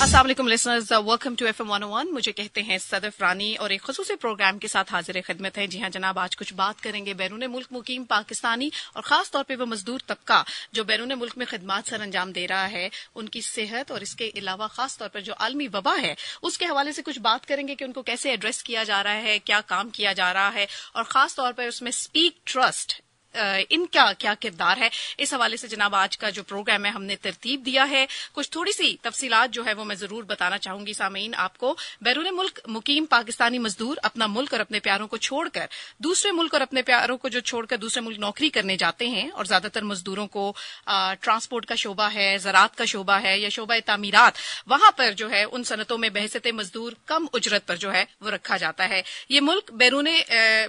السلام علیکم listeners, welcome to FM 101. مجھے کہتے ہیں صدف رانی اور ایک خصوصی پروگرام کے ساتھ حاضر خدمت ہے. جی ہاں جناب، آج کچھ بات کریں گے بیرون ملک مقیم پاکستانی اور خاص طور پہ وہ مزدور طبقہ جو بیرون ملک میں خدمات سر انجام دے رہا ہے، ان کی صحت اور اس کے علاوہ خاص طور پر جو عالمی وبا ہے اس کے حوالے سے کچھ بات کریں گے کہ ان کو کیسے ایڈریس کیا جا رہا ہے، کیا کام کیا جا رہا ہے، اور خاص طور پر اس میں اسپیک ٹرسٹ ان کا کیا کردار ہے. اس حوالے سے جناب آج کا جو پروگرام ہے ہم نے ترتیب دیا ہے. کچھ تھوڑی سی تفصیلات جو ہے وہ میں ضرور بتانا چاہوں گی سامعین آپ کو. بیرون ملک مقیم پاکستانی مزدور اپنا ملک اور اپنے پیاروں کو چھوڑ کر دوسرے ملک اور اپنے پیاروں کو جو چھوڑ کر دوسرے ملک نوکری کرنے جاتے ہیں، اور زیادہ تر مزدوروں کو ٹرانسپورٹ کا شعبہ ہے، زراعت کا شعبہ ہے یا شعبہ تعمیرات، وہاں پر جو ہے ان صنعتوں میں بحیثیت مزدور کم اجرت پر جو ہے وہ رکھا جاتا ہے. یہ ملک بیرون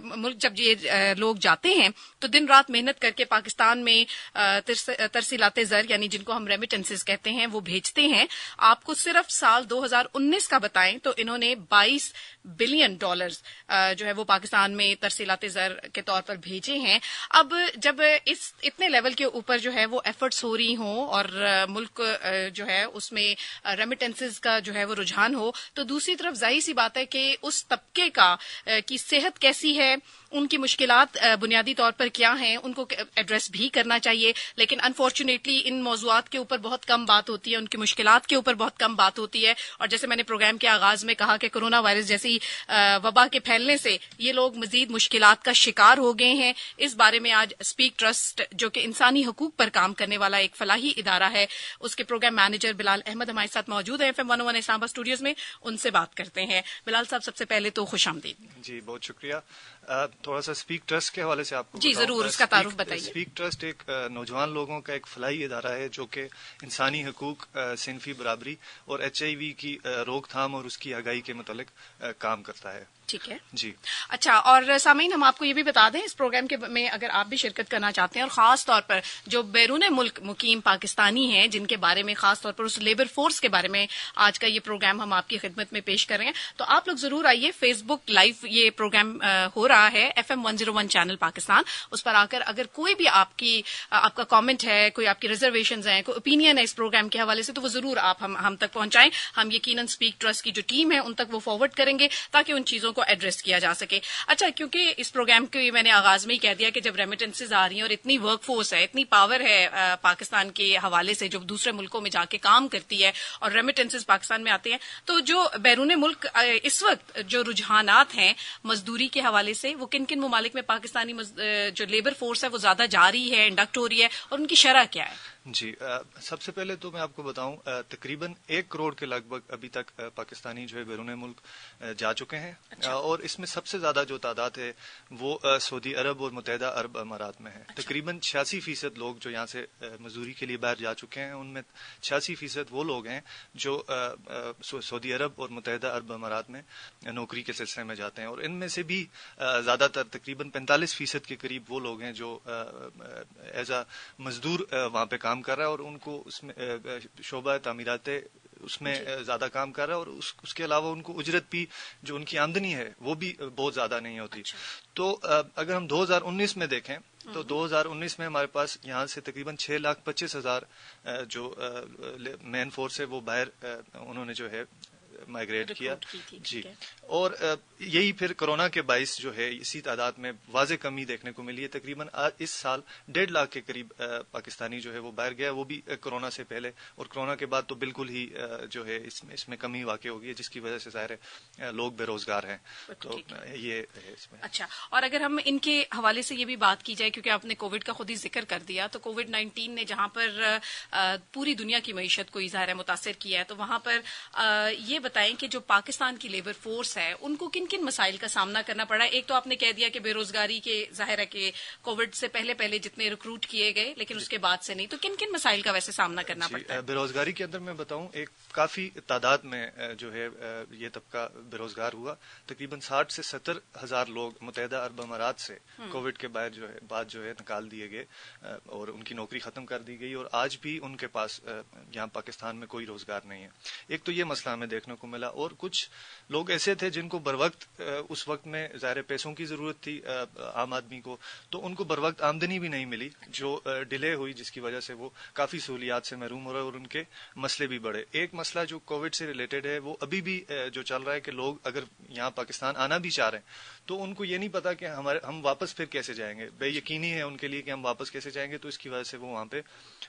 ملک جب یہ لوگ جاتے ہیں تو دن رات محنت کر کے پاکستان میں ترسیلات زر یعنی جن کو ہم ریمیٹنسز کہتے ہیں وہ بھیجتے ہیں. آپ کو صرف سال 2019 کا بتائیں تو انہوں نے $22 بلین جو ہے وہ پاکستان میں ترسیلات زر کے طور پر بھیجے ہیں. اب جب اس اتنے لیول کے اوپر جو ہے وہ ایفرٹس ہو رہی ہوں اور ملک جو ہے اس میں ریمیٹنسز کا جو ہے وہ رجحان ہو، تو دوسری طرف ظاہر سی بات ہے کہ اس طبقے کی صحت کیسی ہے، ان کی مشکلات بنیادی طور پر کیا ہیں، ان کو ایڈریس بھی کرنا چاہیے. لیکن انفارچونیٹلی ان موضوعات کے اوپر بہت کم بات ہوتی ہے، ان کی مشکلات کے اوپر بہت کم بات ہوتی ہے. اور جیسے میں نے پروگرام کے آغاز میں کہا کہ کرونا وائرس جیسی وبا کے پھیلنے سے یہ لوگ مزید مشکلات کا شکار ہو گئے ہیں. اس بارے میں آج اسپیک ٹرسٹ جو کہ انسانی حقوق پر کام کرنے والا ایک فلاحی ادارہ ہے، اس کے پروگرام مینیجر بلال احمد ہمارے ساتھ موجود ہیں FM 101 اسلام آباد اسٹوڈیوز میں. ان سے بات کرتے ہیں. بلال صاحب، سب سے پہلے تو خوش آمدید. جی بہت شکریہ. تھوڑا سا اسپیک ٹرسٹ کے حوالے سے آپ کو جی ضرور اس کا تعارف بتائیے. اسپیک ٹرسٹ ایک نوجوان لوگوں کا ایک فلاحی ادارہ ہے جو کہ انسانی حقوق، صنفی برابری اور HIV کی روک تھام اور اس کی آگاہی کے متعلق کام کرتا ہے. ٹھیک ہے جی. اچھا، اور سامعین ہم آپ کو یہ بھی بتا دیں اس پروگرام کے میں اگر آپ بھی شرکت کرنا چاہتے ہیں اور خاص طور پر جو بیرون ملک مقیم پاکستانی ہیں جن کے بارے میں خاص طور پر اس لیبر فورس کے بارے میں آج کا یہ پروگرام ہم آپ کی خدمت میں پیش کر رہے ہیں، تو آپ لوگ ضرور آئیے. فیس بک لائیو یہ پروگرام ہو رہا ہے FM 101 چینل پاکستان. اس پر آ کر اگر کوئی بھی آپ کا کامنٹ ہے، کوئی آپ کی ریزرویشنز ہیں، کوئی اوپینین ہے اس پروگرام کے حوالے سے، تو وہ ضرور آپ ہم تک پہنچائیں. ہم یقیناً اسپیک ٹرسٹ کی جو ٹیم ہے ان تک وہ فارورڈ کریں گے تاکہ ان چیزوں کو ایڈریس کیا جا سکے. اچھا، کیونکہ اس پروگرام کے میں نے آغاز میں ہی کہہ دیا کہ جب ریمیٹنسز آ رہی ہیں اور اتنی ورک فورس ہے، اتنی پاور ہے پاکستان کے حوالے سے جو دوسرے ملکوں میں جا کے کام کرتی ہے اور ریمیٹنسز پاکستان میں آتے ہیں، تو جو بیرون ملک اس وقت جو رجحانات ہیں مزدوری کے حوالے سے، وہ کن کن ممالک میں پاکستانی جو لیبر فورس ہے وہ زیادہ جا رہی ہے، انڈکٹ ہو رہی ہے، اور ان کی شرح کیا ہے؟ جی، سب سے پہلے تو میں آپ کو بتاؤں تقریباً 1 کروڑ کے لگ بھگ ابھی تک پاکستانی جو ہے بیرون ملک جا چکے ہیں. اچھا. اور اس میں سب سے زیادہ جو تعداد ہے وہ سعودی عرب اور متحدہ عرب امارات میں ہے. اچھا. تقریباً 86% لوگ جو یہاں سے مزدوری کے لیے باہر جا چکے ہیں، ان میں 86% وہ لوگ ہیں جو سعودی عرب اور متحدہ عرب امارات میں نوکری کے سلسلے میں جاتے ہیں. اور ان میں سے بھی زیادہ تر تقریباً 45% کے قریب وہ لوگ ہیں جو ایز اے مزدور وہاں پہ کام کر رہا ہے، اور ان کو اس میں شعبہ تعمیرات اس میں زیادہ کام کر رہا ہے، اور اس کے علاوہ ان کو اجرت بھی جو ان کی آمدنی ہے وہ بھی بہت زیادہ نہیں ہوتی. تو اگر ہم 2019 میں دیکھیں تو 2019 میں ہمارے پاس یہاں سے تقریباً 6,25,000 جو مین فورس ہے وہ باہر انہوں نے جو ہے مائگریٹ کیا. جی. اور یہی پھر کرونا کے باعث جو ہے اسی تعداد میں واضح کمی دیکھنے کو ملی ہے. تقریباً اس سال 1.5 لاکھ کے قریب پاکستانی جو ہے وہ باہر گیا، وہ بھی کرونا سے پہلے، اور کرونا کے بعد تو بالکل ہی جو ہے اس میں کمی واقع ہوگی ہے، جس کی وجہ سے ظاہر ہے لوگ بے روزگار ہیں. تو یہ ہے اس میں. اچھا، اور اگر ہم ان کے حوالے سے یہ بھی بات کی جائے، کیونکہ آپ نے کووڈ کا خود ہی ذکر کر دیا، تو کووڈ-19 نے جہاں پر پوری دنیا کی معیشت کو ظاہر ہے متاثر کیا ہے، تو وہاں پر یہ بتائیں کہ جو پاکستان کی لیبر فورس ہے ان کو کن کن مسائل کا سامنا کرنا پڑا ہے؟ ایک تو آپ نے کہہ دیا کہ بے روزگاری کے ظاہر ہے کہ کووڈ سے پہلے جتنے ریکروٹ کیے گئے لیکن اس کے بعد سے نہیں، تو کن کن مسائل کا ویسے سامنا کرنا پڑتا ہے؟ بے روزگاری کے اندر میں بتاؤں، ایک کافی تعداد میں جو ہے یہ طبقہ بے روزگار ہوا. تقریباً 60 سے 70 ہزار لوگ متحدہ عرب امارات سے کووڈ کے بعد جو ہے نکال دیے گئے اور ان کی نوکری ختم کر دی گئی، اور آج بھی ان کے پاس یہاں پاکستان میں کوئی روزگار نہیں ہے. ایک تو یہ مسئلہ ہمیں دیکھنے کو ملا، اور کچھ لوگ ایسے تھے جن کو بر وقت اس وقت میں ظاہر پیسوں کی ضرورت تھی عام آدمی کو، تو ان کو بر وقت آمدنی بھی نہیں ملی جو ڈیلے ہوئی، جس کی وجہ سے وہ کافی سہولیات سے محروم ہو رہے اور ان کے مسئلے بھی بڑھے. ایک مسئلہ جو کووڈ سے ریلیٹڈ ہے وہ ابھی بھی جو چل رہا ہے کہ لوگ اگر یہاں پاکستان آنا بھی چاہ رہے ہیں تو ان کو یہ نہیں پتا کہ ہم واپس پھر کیسے جائیں گے. بے یقینی ہے ان کے لیے کہ ہم واپس کیسے جائیں گے، تو اس کی وجہ سے وہ وہاں پہ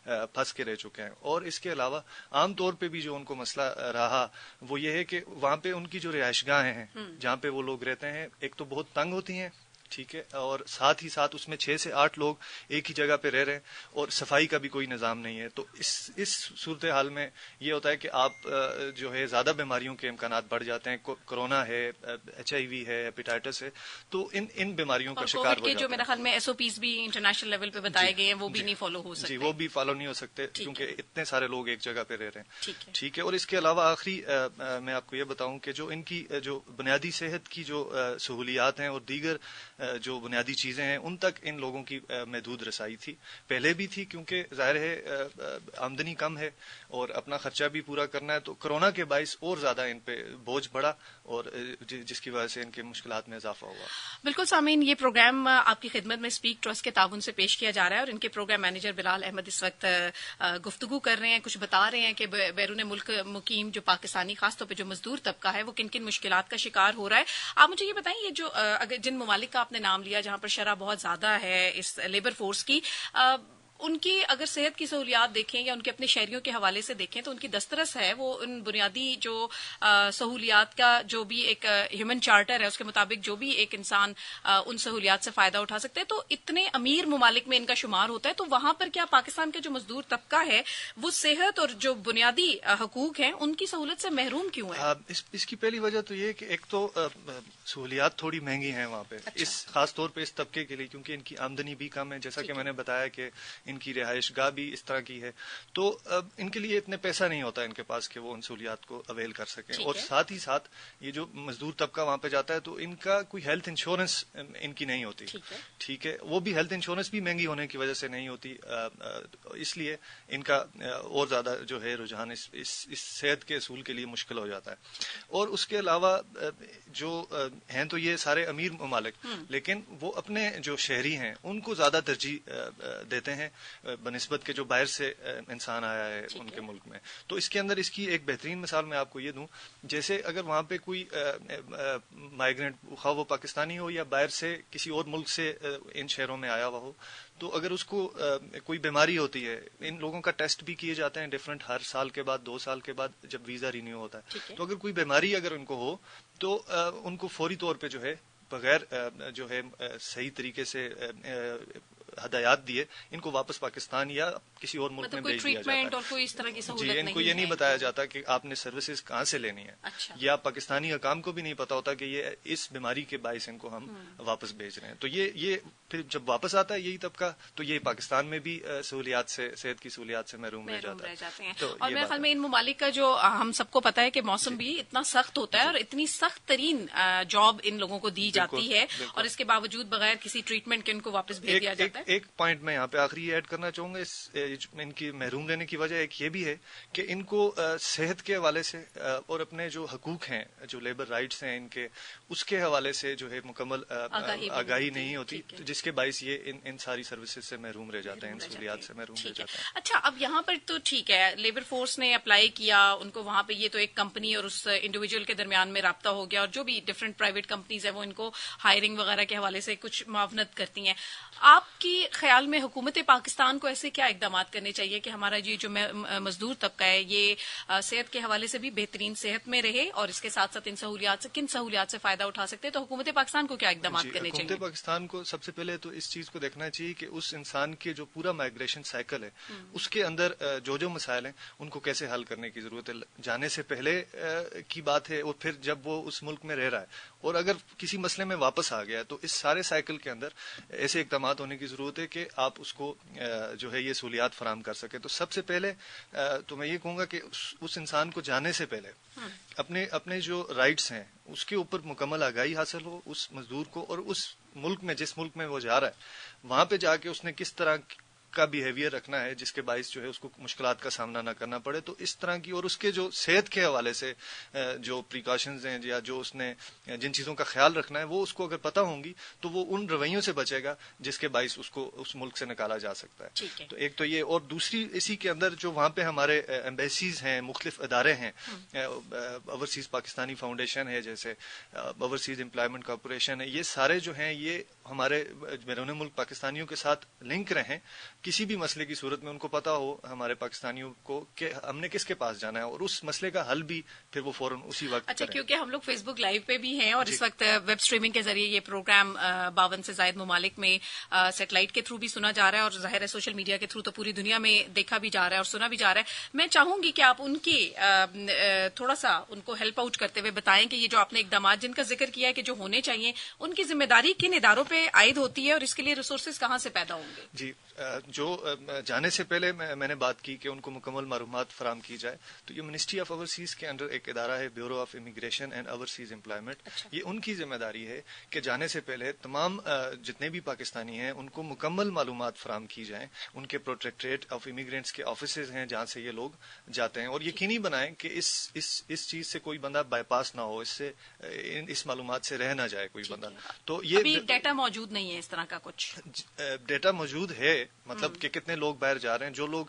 پھنس کے رہ چکے ہیں. اور اس کے علاوہ عام طور پہ بھی جو ان کو مسئلہ رہا وہ یہ ہے کہ وہاں پہ ان کی جو رہائش گاہیں ہیں جہاں پہ وہ لوگ رہتے ہیں، ایک تو بہت تنگ ہوتی ہیں، ٹھیک ہے، اور ساتھ ہی ساتھ اس میں 6 سے 8 لوگ ایک ہی جگہ پہ رہ رہے ہیں اور صفائی کا بھی کوئی نظام نہیں ہے. تو اس صورتحال میں یہ ہوتا ہے کہ آپ جو ہے زیادہ بیماریوں کے امکانات بڑھ جاتے ہیں. کورونا ہے، HIV ہے، ہیپیٹائٹس ہے، تو ان بیماریوں کا شکار ہو جاتے ہیں. جو میرا خیال میں SOPs بھی انٹرنیشنل لیول پہ بتائے گئے ہیں وہ بھی نہیں فالو ہو سکتے. جی، وہ بھی فالو نہیں ہو سکتے کیونکہ اتنے سارے لوگ ایک جگہ پہ رہ رہے ہیں. ٹھیک ہے. اور اس کے علاوہ آخری میں آپ کو یہ بتاؤں کہ جو ان کی جو بنیادی صحت کی جو سہولیات ہیں اور دیگر جو بنیادی چیزیں ہیں ان تک ان لوگوں کی محدود رسائی تھی. پہلے بھی تھی کیونکہ ظاہر ہے آمدنی کم ہے اور اپنا خرچہ بھی پورا کرنا ہے، تو کرونا کے باعث اور زیادہ ان پہ بوجھ بڑھا اور جس کی وجہ سے ان کے مشکلات میں اضافہ ہوا. بالکل سامعین، یہ پروگرام آپ کی خدمت میں اسپیک ٹرسٹ کے تعاون سے پیش کیا جا رہا ہے اور ان کے پروگرام مینیجر بلال احمد اس وقت گفتگو کر رہے ہیں، کچھ بتا رہے ہیں کہ بیرون ملک مقیم جو پاکستانی خاص طور پہ جو مزدور طبقہ ہے وہ کن کن مشکلات کا شکار ہو رہا ہے. آپ مجھے یہ بتائیں، یہ جو اگر جن ممالک کا آپ نے نام لیا جہاں پر شرح بہت زیادہ ہے اس لیبر فورس کی، ان کی اگر صحت کی سہولیات دیکھیں یا ان کے اپنے شہریوں کے حوالے سے دیکھیں تو ان کی دسترس ہے وہ ان بنیادی جو سہولیات کا جو بھی ایک ہیومن چارٹر ہے اس کے مطابق جو بھی ایک انسان ان سہولیات سے فائدہ اٹھا سکتے ہیں، تو اتنے امیر ممالک میں ان کا شمار ہوتا ہے. تو وہاں پر کیا پاکستان کا جو مزدور طبقہ ہے وہ صحت اور جو بنیادی حقوق ہیں ان کی سہولت سے محروم کیوں ہے؟ اس کی پہلی وجہ تو یہ کہ ایک تو سہولیات تھوڑی مہنگی ہیں وہاں پہ. اچھا. خاص طور پہ اس طبقے کے لیے کیونکہ ان کی آمدنی بھی کم ہے، جیسا کہ میں نے بتایا کہ ان کی رہائش گاہ بھی اس طرح کی ہے، تو ان کے لیے اتنے پیسہ نہیں ہوتا ان کے پاس کہ وہ ان سہولیات کو اویل کر سکیں. اور ساتھ ہی ساتھ یہ جو مزدور طبقہ وہاں پہ جاتا ہے تو ان کا کوئی ہیلتھ انشورنس ان کی نہیں ہوتی. ٹھیک ہے، وہ بھی ہیلتھ انشورنس بھی مہنگی ہونے کی وجہ سے نہیں ہوتی، اس لیے ان کا اور زیادہ جو ہے رجحان اس صحت کے اصول کے لیے مشکل ہو جاتا ہے. اور اس کے علاوہ جو ہیں تو یہ سارے امیر ممالک، لیکن وہ اپنے جو شہری ہیں ان کو زیادہ ترجیح دیتے ہیں بنسبت کے جو باہر سے انسان آیا ہے ان کے ملک میں. تو اس کے اندر اس کی ایک بہترین مثال میں آپ کو یہ دوں، جیسے اگر وہاں پہ کوئی مائیگرینٹ، خواہ وہ پاکستانی ہو یا باہر سے کسی اور ملک سے ان شہروں میں آیا ہوا ہو، تو اگر اس کو کوئی بیماری ہوتی ہے، ان لوگوں کا ٹیسٹ بھی کیے جاتے ہیں ڈفرینٹ ہر سال کے بعد، 2 سال کے بعد جب ویزا رینیو ہوتا ہے. تو اگر کوئی بیماری اگر ان کو ہو تو ان کو فوری طور پہ جو ہے بغیر جو ہے صحیح طریقے سے ہدایات دیے ان کو واپس پاکستان یا کسی اور ملک میں بھیج دیا جاتا ہے. اور کوئی اس طرح کی سہولت جی، ان کو یہ نہیں بتایا جاتا کہ آپ نے سروسز کہاں سے لینی ہے. اچھا. یا پاکستانی حکام کو بھی نہیں پتا ہوتا کہ یہ اس بیماری کے باعث ان کو ہم واپس بھیج رہے ہیں. تو یہ پھر جب واپس آتا ہے یہی طبقہ تو یہ پاکستان میں بھی سہولیات سے، صحت کی سہولیات سے محروم رہ جاتے ہیں. اور میرے خیال میں ان ممالک کا جو ہم سب کو پتا ہے کہ موسم بھی اتنا سخت ہوتا ہے اور اتنی سخت ترین جاب ان لوگوں کو دی جاتی ہے اور اس کے باوجود بغیر کسی ٹریٹمنٹ کے ان کو واپس بھیج دیا جاتا ہے. ایک پوائنٹ میں یہاں پہ آخری ایڈ کرنا چاہوں گا، ان کی محروم رہنے کی وجہ ایک یہ بھی ہے کہ ان کو صحت کے حوالے سے اور اپنے جو حقوق ہیں، جو لیبر رائٹس ہیں ان کے، اس کے حوالے سے جو ہے مکمل آگاہی نہیں ہوتی، جس کے باعث یہ ان ساری سروسز سے محروم رہ جاتے ہیں، ان سہولیات سے محروم رہ جاتے ہیں. اچھا، اب یہاں پر تو ٹھیک ہے، لیبر فورس نے اپلائی کیا، ان کو وہاں پہ یہ تو ایک کمپنی اور اس انڈیویجول کے درمیان میں رابطہ ہو گیا اور جو بھی ڈفرینٹ پرائیویٹ کمپنیز ہیں وہ ان کو ہائرنگ وغیرہ کے حوالے سے کچھ معاونت کرتی ہیں. آپ کی خیال میں حکومت پاکستان کو ایسے کیا اقدامات کرنے چاہیے کہ ہمارا یہ جو مزدور طبقہ ہے یہ صحت کے حوالے سے بھی بہترین صحت میں رہے اور اس کے ساتھ ساتھ ان سہولیات سے کن سہولیات سے فائدہ اٹھا سکتے ہیں؟ تو حکومت پاکستان کو کیا اقدامات کرنے چاہیے؟ حکومت پاکستان کو سب سے پہلے تو اس چیز کو دیکھنا چاہیے کہ اس انسان کے جو پورا مائگریشن سائیکل ہے اس کے اندر جو مسائل ہیں ان کو کیسے حل کرنے کی ضرورت ہے. جانے سے پہلے کی بات ہے اور پھر جب وہ اس ملک میں رہ رہا ہے اور اگر کسی مسئلے میں واپس آ گیا تو اس سارے سائیکل کے اندر ایسے اقدامات ہونے کی ضرورت ہے کہ آپ اس کو جو ہے یہ سہولیات فراہم کر سکیں. تو سب سے پہلے تو میں یہ کہوں گا کہ اس انسان کو جانے سے پہلے اپنے جو رائٹس ہیں اس کے اوپر مکمل آگاہی حاصل ہو اس مزدور کو, اور اس ملک میں جس ملک میں وہ جا رہا ہے وہاں پہ جا کے اس نے کس طرح کا بیہیویئر رکھنا ہے جس کے باعث جو ہے اس کو مشکلات کا سامنا نہ کرنا پڑے. تو اس طرح کی اور اس کے جو صحت کے حوالے سے جو پریکاشنز ہیں یا جو اس نے جن چیزوں کا خیال رکھنا ہے وہ اس کو اگر پتہ ہوں گی تو وہ ان رویوں سے بچے گا جس کے باعث اس کو اس ملک سے نکالا جا سکتا ہے. تو ایک تو یہ, اور دوسری اسی کے اندر جو وہاں پہ ہمارے ایمبیسیز ہیں, مختلف ادارے ہیں, اوورسیز پاکستانی فاؤنڈیشن ہے, جیسے اوورسیز امپلائمنٹ کارپوریشن ہے, یہ سارے جو ہیں یہ ہمارے بیرون ملک پاکستانیوں کے ساتھ لنک رہیں. کسی بھی مسئلے کی صورت میں ان کو پتا ہو ہمارے پاکستانیوں کو کہ ہم نے کس کے پاس جانا ہے اور اس مسئلے کا حل بھی پھر وہ فوراً اسی وقت اچھا, کیونکہ ہم لوگ فیس بک لائیو پہ بھی ہیں اور اس وقت ویب اسٹریمنگ کے ذریعے یہ پروگرام 52 سے زائد ممالک میں سیٹلائٹ کے تھرو بھی سنا جا رہا ہے اور ظاہر ہے سوشل میڈیا کے تھرو تو پوری دنیا میں دیکھا بھی جا رہا ہے اور سنا بھی جا رہا ہے. میں چاہوں گی کہ آپ ان کی تھوڑا سا ان کو ہیلپ آؤٹ کرتے ہوئے بتائیں کہ یہ جو آپ نے اقدامات جن کا ذکر کیا ہے کہ جو ہونے چاہیے ان کی ذمہ داری کن اداروں پہ عائد ہوتی ہے اور اس کے لیے ریسورسز کہاں سے پیدا ہوں گے؟ جی, جو جانے سے پہلے میں نے بات کی کہ ان کو مکمل معلومات فراہم کی جائے, تو یہ منسٹری آف اوورسیز کے انڈر ایک ادارہ ہے bureau of immigration and overseas employment. یہ ان کی ذمہ داری ہے کہ جانے سے پہلے تمام جتنے بھی پاکستانی ہیں ان کو مکمل معلومات فراہم کی جائیں. ان کے پروٹیکٹریٹ آف امیگرینٹس کے آفیسز ہیں جہاں سے یہ لوگ جاتے ہیں, اور یقینی بنائیں کہ اس چیز سے کوئی بندہ بائی پاس نہ ہو, اس معلومات سے رہ نہ جائے کوئی بندہ. تو یہ ڈیٹا موجود نہیں ہے اس طرح کا کچھ ڈیٹا موجود ہے, مطلب کہ کتنے لوگ باہر جا رہے ہیں. جو لوگ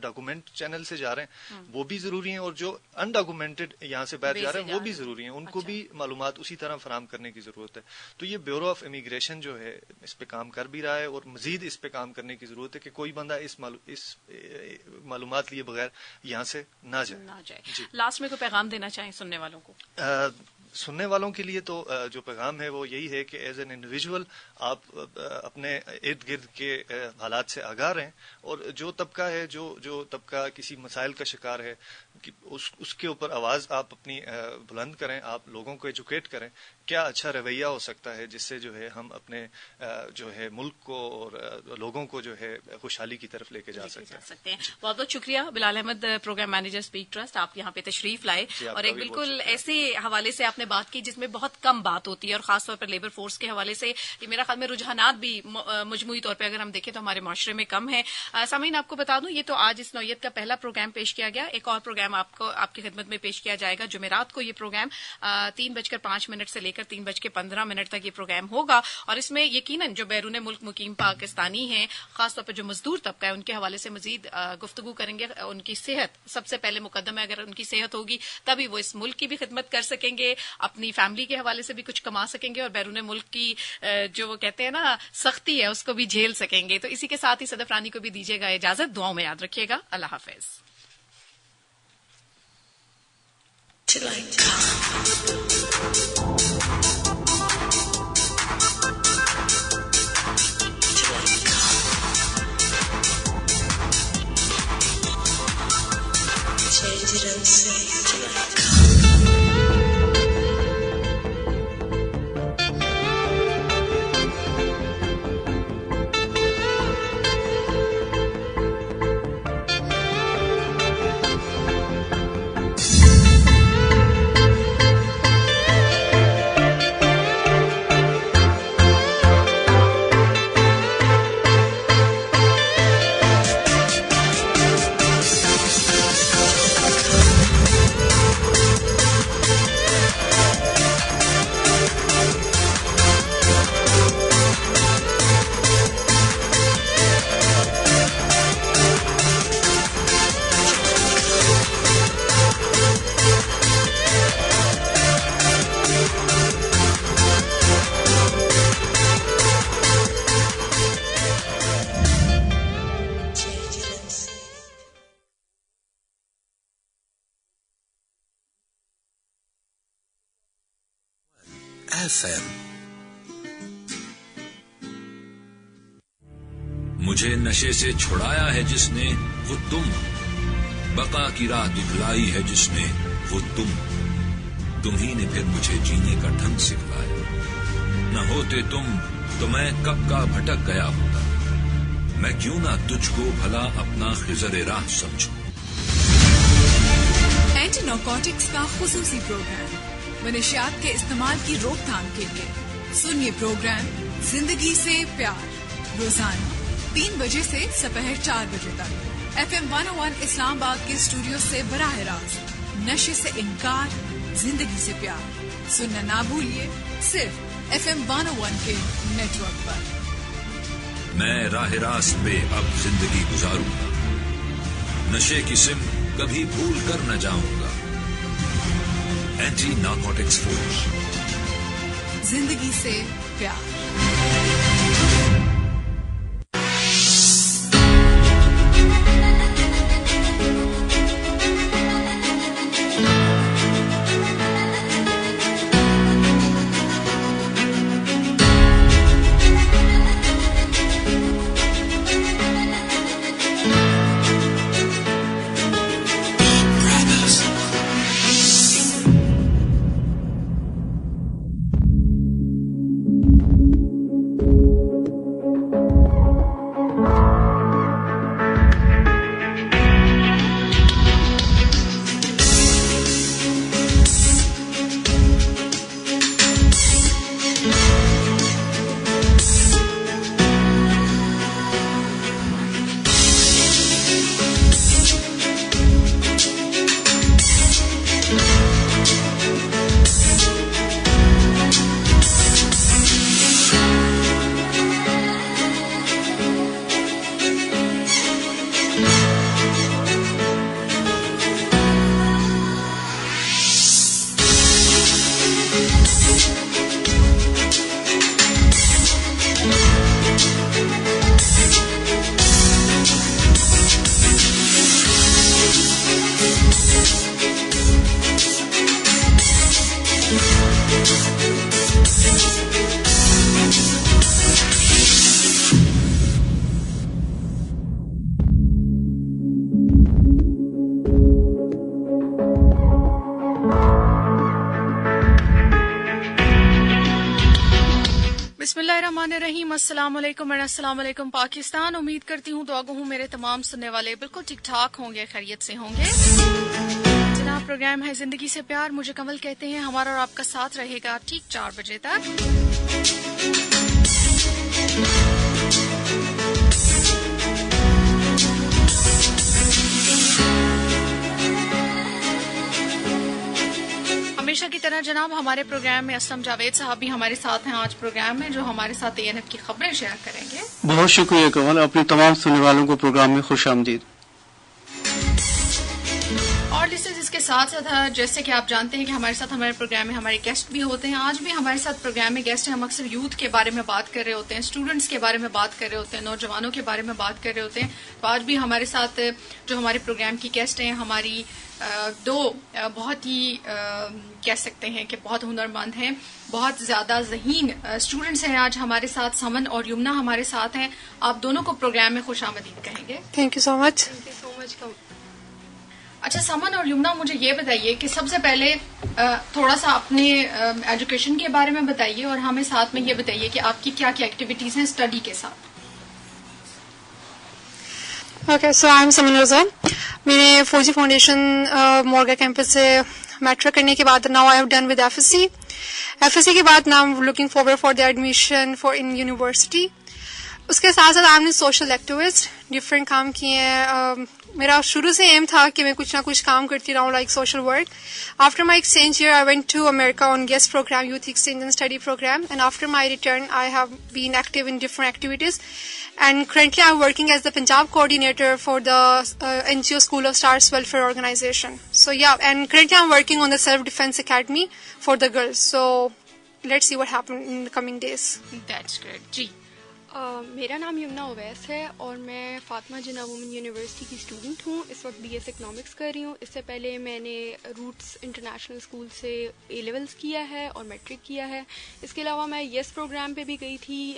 ڈاکومنٹ چینل سے جا رہے ہیں وہ بھی ضروری ہیں, اور جو انڈاکومنٹڈ یہاں سے باہر جا رہے ہیں وہ بھی ضروری ہیں. ان کو بھی معلومات اسی طرح فراہم کرنے کی ضرورت ہے. تو یہ بیورو آف امیگریشن جو ہے اس پہ کام کر بھی رہا ہے, اور مزید اس پہ کام کرنے کی ضرورت ہے کہ کوئی بندہ اس معلومات لیے بغیر یہاں سے نہ جائے. لاسٹ میں کوئی پیغام دینا چاہیں سننے والوں کو؟ سننے والوں کے لیے تو جو پیغام ہے وہ یہی ہے کہ ایز این انڈیویجول آپ اپنے ارد گرد کے حالات سے آگاہ رہیں, اور جو طبقہ ہے جو طبقہ کسی مسائل کا شکار ہے اس کے اوپر آواز آپ اپنی بلند کریں, آپ لوگوں کو ایجوکیٹ کریں کیا اچھا رویہ ہو سکتا ہے جس سے جو ہے ہم اپنے جو ہے ملک کو اور لوگوں کو جو ہے خوشحالی کی طرف لے کے جا سکتے ہیں. بہت بہت شکریہ Bilal Ahmad, programme manager speak trust, آپ یہاں پہ تشریف لائے اور ایک بالکل ایسے حوالے سے آپ نے بات کی جس میں بہت کم بات ہوتی ہے, اور خاص طور پر لیبر فورس کے حوالے سے یہ میرا خیال میں رجحانات بھی مجموعی طور پہ اگر ہم دیکھیں تو ہمارے معاشرے میں کم ہے. سامعین آپ کو بتا دوں یہ تو آج اس نوعیت کا پہلا پروگرام پیش کیا گیا. ایک اور پروگرام آپ کی خدمت میں پیش کیا جائے گا جمعرات کو. یہ پروگرام 3:05 سے لے کر 3:15 تک یہ پروگرام ہوگا, اور اس میں یقیناً جو بیرون ملک مقیم پاکستانی ہیں خاص طور پر جو مزدور طبقہ ہے ان کے حوالے سے مزید گفتگو کریں گے. ان کی صحت سب سے پہلے مقدم ہے, اگر ان کی صحت ہوگی تبھی وہ اس ملک کی بھی خدمت کر سکیں گے, اپنی فیملی کے حوالے سے بھی کچھ کما سکیں گے, اور بیرون ملک کی جو وہ کہتے ہیں نا سختی ہے اس کو بھی جھیل سکیں گے. تو اسی کے ساتھ ہی صدف رانی کو بھی دیجیے گا اجازت. دعاؤں میں یاد رکھیے گا. اللہ حافظ. FM. مجھے نشے سے چھڑایا ہے جس نے وہ تم، بقا کی راہ دکھلائی ہے جس نے وہ تم ہی نے پھر مجھے جینے کا ڈھنگ سکھلایا. نہ ہوتے تم تو میں کب کا بھٹک گیا ہوتا، میں کیوں نہ تجھ کو بھلا اپنا خضر راہ سمجھوں. اینٹی نارکوٹکس کا خصوصی پروگرام منشیات کے استعمال کی روک تھام کے لیے. سنیے پروگرام زندگی سے پیار روزانہ 3 بجے سے دوپہر 4 بجے تک FM 101 اسلام آباد کے اسٹوڈیو سے براہ راست. نشے سے انکار، زندگی سے پیار سننا نہ بھولیے، صرف FM 101 کے نیٹ ورک پر. میں راہ راست پہ اب زندگی گزاروں گا، نشے کی سم کبھی بھول کر نہ جاؤں گا. اینٹی نارکوٹکس فورس، زندگی سے پیار. السلام علیکم السلام علیکم پاکستان. امید کرتی ہوں دعا گو ہوں میرے تمام سننے والے بالکل ٹھیک ٹھاک ہوں گے، خیریت سے ہوں گے. جناب پروگرام ہے زندگی سے پیار، مجھے کمل کہتے ہیں. ہمارا اور آپ کا ساتھ رہے گا ٹھیک 4 بجے تک. ہمیشہ کی طرح جناب ہمارے پروگرام میں اسلم جاوید صاحب بھی ہمارے ساتھ ہیں آج پروگرام میں، جو ہمارے ساتھ ANF کی خبریں شیئر کریں گے. بہت شکریہ کمل، اپنے تمام سننے والوں کو پروگرام میں خوش آمدید. اور اس کے ساتھ ساتھ جیسے کہ آپ جانتے ہیں کہ ہمارے ساتھ ہمارے پروگرام میں ہمارے گیسٹ بھی ہوتے ہیں. آج بھی ہمارے ساتھ پروگرام میں گیسٹ ہیں. ہم اکثر یوتھ کے بارے میں بات کر رہے ہوتے ہیں، اسٹوڈنٹس کے بارے میں بات کر رہے ہوتے ہیں، نوجوانوں کے بارے میں بات کر رہے ہوتے ہیں. تو آج بھی ہمارے ساتھ جو ہمارے پروگرام کی گیسٹ ہیں، ہماری 2 بہت ہی کہہ سکتے ہیں کہ بہت ہنرمند ہیں، بہت زیادہ ذہین اسٹوڈنٹس ہیں. آج ہمارے ساتھ سمن اور یمنا ہمارے ساتھ ہیں. آپ دونوں کو پروگرام میں خوش آمدید کہیں گے. تھینک یو سو مچ. اچھا سمن اور یمنا، مجھے یہ بتائیے کہ سب سے پہلے تھوڑا سا اپنے ایجوکیشن کے بارے میں بتائیے، اور ہمیں ساتھ میں یہ بتائیے کہ آپ کی کیا کیا ایکٹیویٹیز ہیں اسٹڈی کے ساتھ. اوکے، سو آئی ایم سمن رضا. میں نے فوجی فاؤنڈیشن مورگا کیمپس سے میٹرک کرنے کے بعد now I have done with FSC کے بعد now am looking forward for the admission for an university. اس کے ساتھ ساتھ I am social activist, different کام کیے ہیں. میرا شروع سے ایم تھا کہ میں کچھ نہ کچھ کام کرتی رہوں like social work. After my exchange year I went to America on guest programme, youth exchange and study programme, and after my return I have been active in different activities. And currently I'm working as the Punjab coordinator for the NGO School of Stars Welfare Organization. So yeah, and currently I'm working on the Self-Defense Academy for the girls. So let's see what happens in the coming days. That's great. جی میرا نام یمنا اویس ہے اور میں فاطمہ جناح women university کی student ہوں. اس وقت B S economics کر رہی ہوں. اس سے پہلے میں نے روٹس انٹرنیشنل اسکول سے اے لیولس کیا ہے اور میٹرک کیا ہے. اس کے علاوہ میں یس پروگرام پہ بھی گئی تھی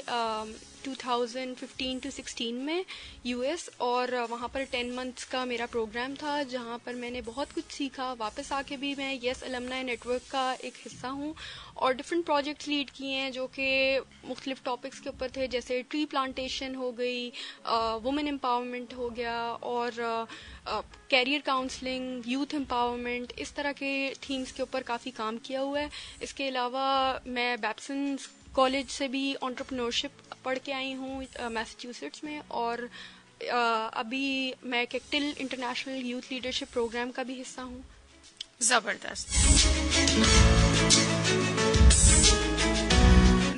2015 to 16 میں یو ایس, اور وہاں پر 10 months کا میرا پروگرام تھا جہاں پر میں نے بہت کچھ سیکھا. واپس آ کے بھی میں یس المنائی نیٹ ورک کا ایک حصہ ہوں اور ڈفرینٹ پروجیکٹس لیڈ کیے ہیں جو کہ مختلف ٹاپکس کے اوپر تھے, جیسے ٹری پلانٹیشن ہو گئی, وومن امپاورمنٹ ہو گیا, اور کیریئر کاؤنسلنگ, یوتھ امپاورمنٹ, اس طرح کے تھیمز کے اوپر کافی کام کیا ہوا ہے. اس کے علاوہ میں بیپسن کالج سے بھی انٹرپرینورشپ پڑھ کے آئی ہوں میساچیوسیٹس میں, اور ابھی میں کیکٹل انٹرنیشنل یوتھ لیڈرشپ پروگرام کا بھی حصہ ہوں. زبردست.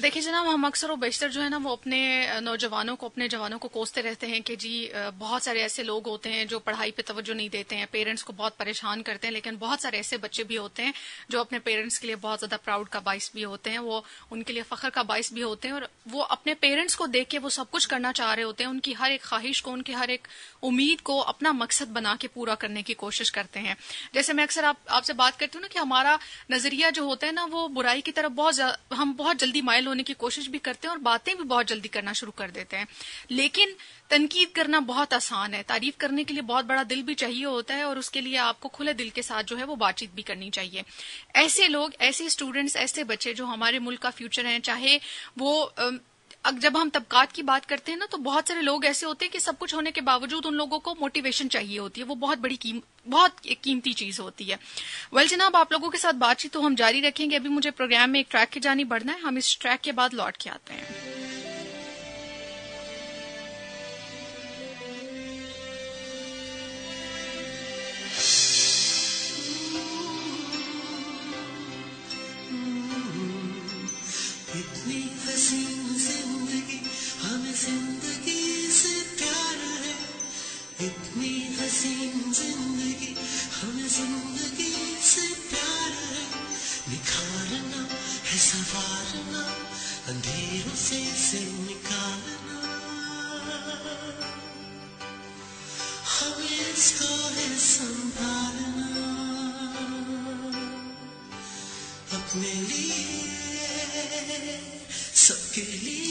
دیکھیے جناب, ہم اکثر و بیشتر جو ہے نا وہ اپنے نوجوانوں کو, اپنے جوانوں کو کوستے رہتے ہیں کہ جی بہت سارے ایسے لوگ ہوتے ہیں جو پڑھائی پہ توجہ نہیں دیتے ہیں, پیرنٹس کو بہت پریشان کرتے ہیں, لیکن بہت سارے ایسے بچے بھی ہوتے ہیں جو اپنے پیرنٹس کے لیے بہت زیادہ پراؤڈ کا باعث بھی ہوتے ہیں, وہ ان کے لیے فخر کا باعث بھی ہوتے ہیں, اور وہ اپنے پیرنٹس کو دیکھ کے وہ سب کچھ کرنا چاہ رہے ہوتے ہیں. ان کی ہر ایک خواہش کو, ان کی ہر ایک امید کو اپنا مقصد بنا کے پورا کرنے کی کوشش کرتے ہیں. جیسے میں اکثر آپ سے بات کرتی ہوں نا کہ ہمارا نظریہ جو ہوتا ہے نا وہ برائی کی طرف ہم بہت جلدی مائل ہونے کی کوشش بھی کرتے ہیں اور باتیں بھی بہت جلدی کرنا شروع کر دیتے ہیں. لیکن تنقید کرنا بہت آسان ہے, تعریف کرنے کے لیے بہت بڑا دل بھی چاہیے ہوتا ہے, اور اس کے لیے آپ کو کھلے دل کے ساتھ جو ہے وہ بات چیت بھی کرنی چاہیے. ایسے لوگ, ایسے اسٹوڈنٹس, ایسے بچے جو ہمارے ملک کا فیوچر ہیں, چاہے وہ جب ہم طبقات کی بات کرتے ہیں نا تو بہت سارے لوگ ایسے ہوتے ہیں کہ سب کچھ ہونے کے باوجود ان لوگوں کو موٹیویشن چاہیے ہوتی ہے, وہ بہت قیمتی چیز ہوتی ہے. ویل جناب, آپ لوگوں کے ساتھ بات چیت تو ہم جاری رکھیں گے. ابھی مجھے پروگرام میں ایک ٹریک کی جانب بڑھنا ہے, ہم اس ٹریک کے بعد لوٹ کے آتے ہیں. اندھیروں سے نکالنا, ہمیں اس کو ہے سنبھالنا, اپنے لیے, سب کے لیے.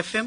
FM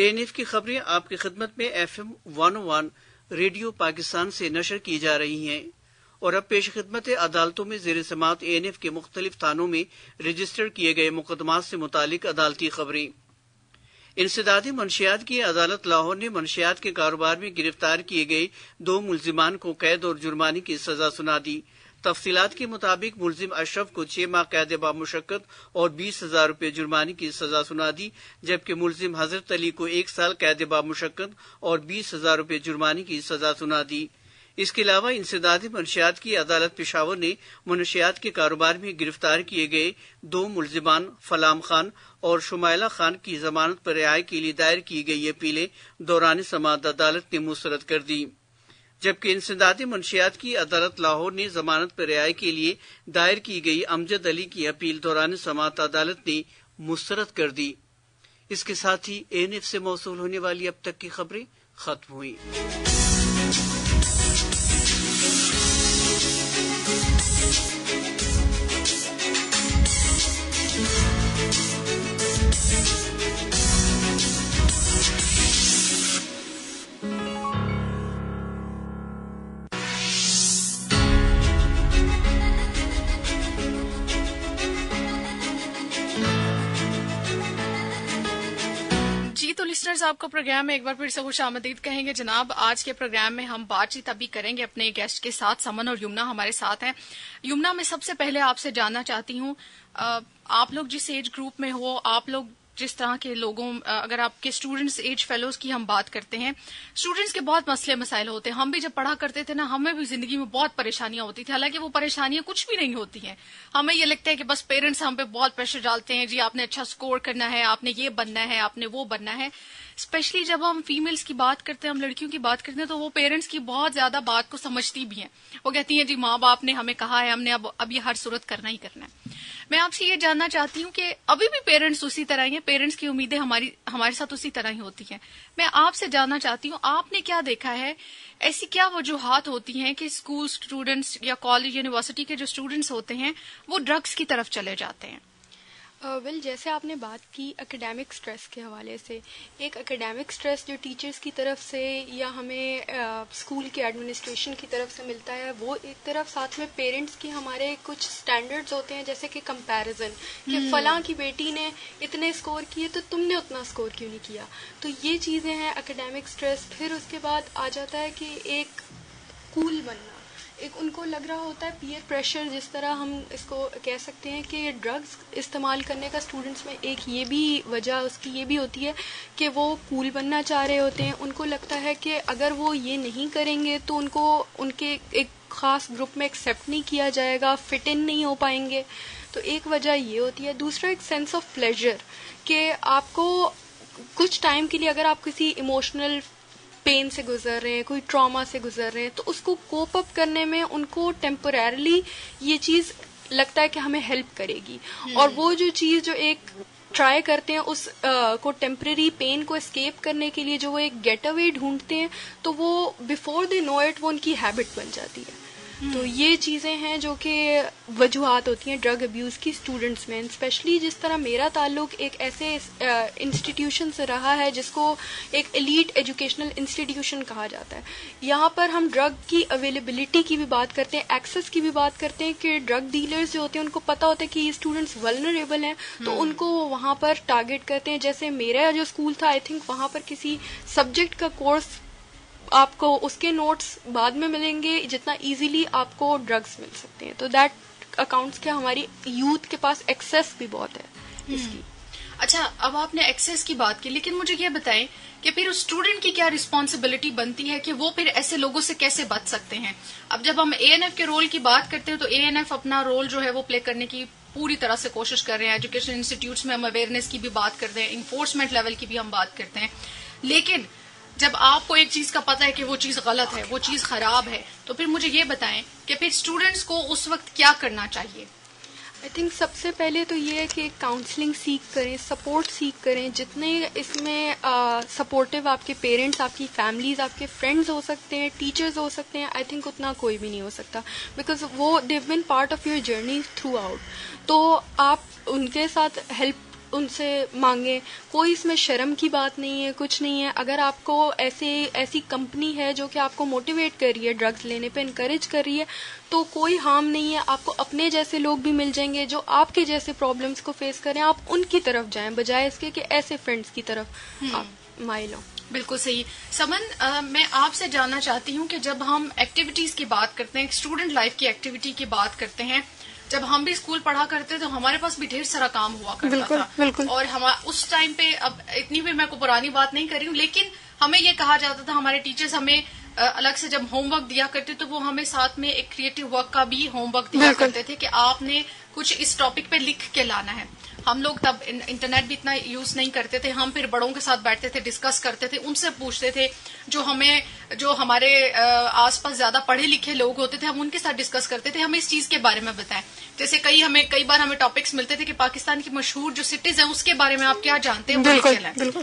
ANF کی خبریں آپ کی خدمت میں FM 101 ریڈیو پاکستان سے نشر کی جا رہی ہیں، اور اب پیش خدمت عدالتوں میں زیر سماعت ANF کے مختلف تھانوں میں رجسٹر کیے گئے مقدمات سے متعلق عدالتی خبریں۔ انسدادی منشیات کی عدالت لاہور نے منشیات کے کاروبار میں گرفتار کیے گئے 2 ملزمان کو قید اور جرمانے کی سزا سنا دی۔ تفصیلات کے مطابق ملزم اشرف کو 6 ماہ قید بامشقت اور 20,000 روپے جرمانے کی سزا سنا دی، جبکہ ملزم حضرت علی کو 1 سال قید بامشقت اور 20,000 روپے جرمانے کی سزا سنا دی۔ اس کے علاوہ انسدادی منشیات کی عدالت پشاور نے منشیات کے کاروبار میں گرفتار کیے گئے 2 ملزمان فلام خان اور شمائلہ خان کی ضمانت پر رہائی کے لیے دائر کی گئی اپیلیں دوران سماعت عدالت نے مسترد کر دی، جبکہ انسدادی منشیات کی عدالت لاہور نے ضمانت پر رہائی کے لیے دائر کی گئی امجد علی کی اپیل دوران سماعت عدالت نے مسترد کر دی۔ اس کے ساتھ ہی ANF سے موصول ہونے والی اب تک کی خبریں ختم ہوئی۔ لسنرز، آپ کو پروگرام میں ایک بار پھر سے خوش آمدید کہیں گے جناب۔ آج کے پروگرام میں ہم بات چیت ابھی کریں گے اپنے گیسٹ کے ساتھ۔ سمن اور یمنا ہمارے ساتھ ہیں۔ یمنا، میں سب سے پہلے آپ سے جاننا چاہتی ہوں، آپ لوگ جس ایج گروپ میں ہو، آپ لوگ جس طرح کے لوگوں، اگر آپ کے اسٹوڈنٹس ایج فیلوز کی ہم بات کرتے ہیں، اسٹوڈنٹس کے بہت مسئلے مسائل ہوتے ہیں۔ ہم بھی جب پڑھا کرتے تھے نا، ہمیں بھی زندگی میں بہت پریشانیاں ہوتی تھیں، حالانکہ وہ پریشانیاں کچھ بھی نہیں ہوتی ہیں۔ ہمیں یہ لگتا ہے کہ بس پیرنٹس ہم پہ بہت پریشر ڈالتے ہیں، جی آپ نے اچھا سکور کرنا ہے، آپ نے یہ بننا ہے، آپ نے وہ بننا ہے۔ اسپیشلی جب ہم فیمیلز کی بات کرتے ہیں، ہم لڑکیوں کی بات کرتے ہیں، تو وہ پیرنٹس کی بہت زیادہ بات کو سمجھتی بھی ہیں۔ وہ کہتی ہیں جی ماں باپ نے ہمیں کہا ہے، ہم نے اب یہ ہر صورت کرنا ہی کرنا ہے۔ میں آپ سے یہ جاننا چاہتی ہوں کہ ابھی بھی پیرنٹس اسی طرح ہی ہیں، پیرنٹس کی امیدیں ہمارے ساتھ اسی طرح ہی ہوتی ہیں۔ میں آپ سے جاننا چاہتی ہوں، آپ نے کیا دیکھا ہے، ایسی کیا وجوہات ہوتی ہیں کہ اسکول اسٹوڈنٹس یا کالج یونیورسٹی کے جو اسٹوڈنٹس ہوتے ہیں وہ ڈرگس کی طرف چلے جاتے ہیں؟ جیسے آپ نے بات کی اکیڈیمک سٹریس کے حوالے سے، ایک اکیڈیمک سٹریس جو ٹیچرز کی طرف سے یا ہمیں اسکول کے ایڈمنسٹریشن کی طرف سے ملتا ہے، وہ ایک طرف، ساتھ میں پیرنٹس کی ہمارے کچھ سٹینڈرڈز ہوتے ہیں، جیسے کہ کمپیریزن، کہ فلاں کی بیٹی نے اتنے اسکور کیے تو تم نے اتنا اسکور کیوں نہیں کیا۔ تو یہ چیزیں ہیں اکیڈیمک سٹریس۔ پھر اس کے بعد آ جاتا ہے کہ ایک کول بننا، ایک ان کو لگ رہا ہوتا ہے پیئر پریشر، جس طرح ہم اس کو کہہ سکتے ہیں کہ ڈرگز استعمال کرنے کا اسٹوڈنٹس میں ایک یہ بھی وجہ اس کی یہ بھی ہوتی ہے کہ وہ کول بننا چاہ رہے ہوتے ہیں۔ ان کو لگتا ہے کہ اگر وہ یہ نہیں کریں گے تو ان کو ان کے ایک خاص گروپ میں ایکسیپٹ نہیں کیا جائے گا، فٹ ان نہیں ہو پائیں گے۔ تو ایک وجہ یہ ہوتی ہے۔ دوسرا ایک سینس آف پلیزر، کہ آپ کو کچھ ٹائم کے لیے اگر آپ کسی ایموشنل پین سے گزر رہے ہیں، کوئی ٹراما سے گزر رہے ہیں، تو اس کو کوپ اپ کرنے میں ان کو ٹیمپوریرلی یہ چیز لگتا ہے کہ ہمیں ہیلپ کرے گی، اور وہ جو چیز جو ایک ٹرائی کرتے ہیں اس کو ٹیمپرری پین کو اسکیپ کرنے کے لیے، جو وہ ایک گیٹ اوے ڈھونڈتے ہیں، تو وہ بیفور دے نو اٹ وہ ان کی ہیبٹ بن جاتی ہے۔ تو یہ چیزیں ہیں جو کہ وجوہات ہوتی ہیں ڈرگ ابیوز کی اسٹوڈنٹس میں، اسپیشلی جس طرح میرا تعلق ایک ایسے انسٹیٹیوشن سے رہا ہے جس کو ایک ایلیٹ ایجوکیشنل انسٹیٹیوشن کہا جاتا ہے۔ یہاں پر ہم ڈرگ کی اویلیبلٹی کی بھی بات کرتے ہیں، ایکسیس کی بھی بات کرتے ہیں، کہ ڈرگ ڈیلرز جو ہوتے ہیں ان کو پتہ ہوتا ہے کہ یہ اسٹوڈنٹس ولنریبل ہیں، تو ان کو وہاں پر ٹارگیٹ کرتے ہیں۔ جیسے میرا جو اسکول تھا، آئی تھنک وہاں پر کسی سبجیکٹ کا کورس آپ کو اس کے نوٹس بعد میں ملیں گے جتنا ایزیلی آپ کو ڈرگس مل سکتے ہیں۔ تو دیٹ اکاؤنٹس کے ہماری یوتھ کے پاس ایکسیس بھی بہت ہے اس کی۔ اچھا، اب آپ نے ایکسیس کی بات کی، لیکن مجھے یہ بتائیں کہ پھر اس اسٹوڈنٹ کی کیا رسپانسبلٹی بنتی ہے کہ وہ پھر ایسے لوگوں سے کیسے بچ سکتے ہیں؟ اب جب ہم ANF کے رول کی بات کرتے ہیں تو ANF اپنا رول جو ہے وہ پلے کرنے کی پوری طرح سے کوشش کر رہے ہیں۔ ایجوکیشن انسٹیٹیوٹس میں ہم اویئرنیس کی بھی بات کرتے ہیں، انفورسمنٹ لیول کی بھی ہم بات کرتے ہیں، لیکن جب آپ کو ایک چیز کا پتہ ہے کہ وہ چیز غلط ہے، وہ چیز خراب ہے، تو پھر مجھے یہ بتائیں کہ پھر اسٹوڈنٹس کو اس وقت کیا کرنا چاہیے؟ آئی تھنک سب سے پہلے تو یہ ہے کہ کاؤنسلنگ سیکھ کریں، سپورٹ سیکھ کریں۔ جتنے اس میں سپورٹیو آپ کے پیرنٹس، آپ کی فیملیز، آپ کے فرینڈز ہو سکتے ہیں، ٹیچرز ہو سکتے ہیں، آئی تھنک اتنا کوئی بھی نہیں ہو سکتا، بیکاز وہ they've been part of your journey throughout. تو آپ ان کے ساتھ ہیلپ ان سے مانگیں. کوئی اس میں شرم کی بات نہیں ہے, کچھ نہیں ہے. اگر آپ کو ایسی کمپنی ہے جو کہ آپ کو موٹیویٹ کر رہی ہے, ڈرگز لینے پہ انکریج کر رہی ہے, تو کوئی ہارم نہیں ہے. آپ کو اپنے جیسے لوگ بھی مل جائیں گے جو آپ کے جیسے پرابلمس کو فیس کریں, آپ ان کی طرف جائیں بجائے اس کے کہ ایسے فرینڈس کی طرف آپ مائل ہوں. بالکل صحیح. سمن, میں آپ سے جاننا چاہتی ہوں کہ جب ہم ایکٹیویٹیز کی بات کرتے ہیں, اسٹوڈنٹ لائف کی ایکٹیویٹی کی بات کرتے ہیں, جب ہم بھی اسکول پڑھا کرتے تو ہمارے پاس بھی ڈھیر سارا کام ہوا کرتا تھا. بالکل. اور اس ٹائم پہ, اب اتنی بھی میں کو پرانی بات نہیں کر رہی ہوں, لیکن ہمیں یہ کہا جاتا تھا, ہمارے ٹیچرز ہمیں الگ سے جب ہوم ورک دیا کرتے تو وہ ہمیں ساتھ میں ایک کریٹو ورک کا بھی ہوم ورک دیا کرتے تھے کہ آپ نے کچھ اس ٹاپک پہ لکھ کے لانا ہے. ہم لوگ تب انٹرنیٹ بھی اتنا یوز نہیں کرتے تھے, ہم پھر بڑوں کے ساتھ بیٹھتے تھے, ڈسکس کرتے تھے, ان سے پوچھتے تھے, جو ہمارے آس پاس زیادہ پڑھے لکھے لوگ ہوتے تھے ہم ان کے ساتھ ڈسکس کرتے تھے, ہمیں اس چیز کے بارے میں بتائیں. جیسے کئی بار ہمیں ٹاپکس ملتے تھے کہ پاکستان کی مشہور جو سٹیز ہیں اس کے بارے میں آپ کیا جانتے ہیں, بالکل.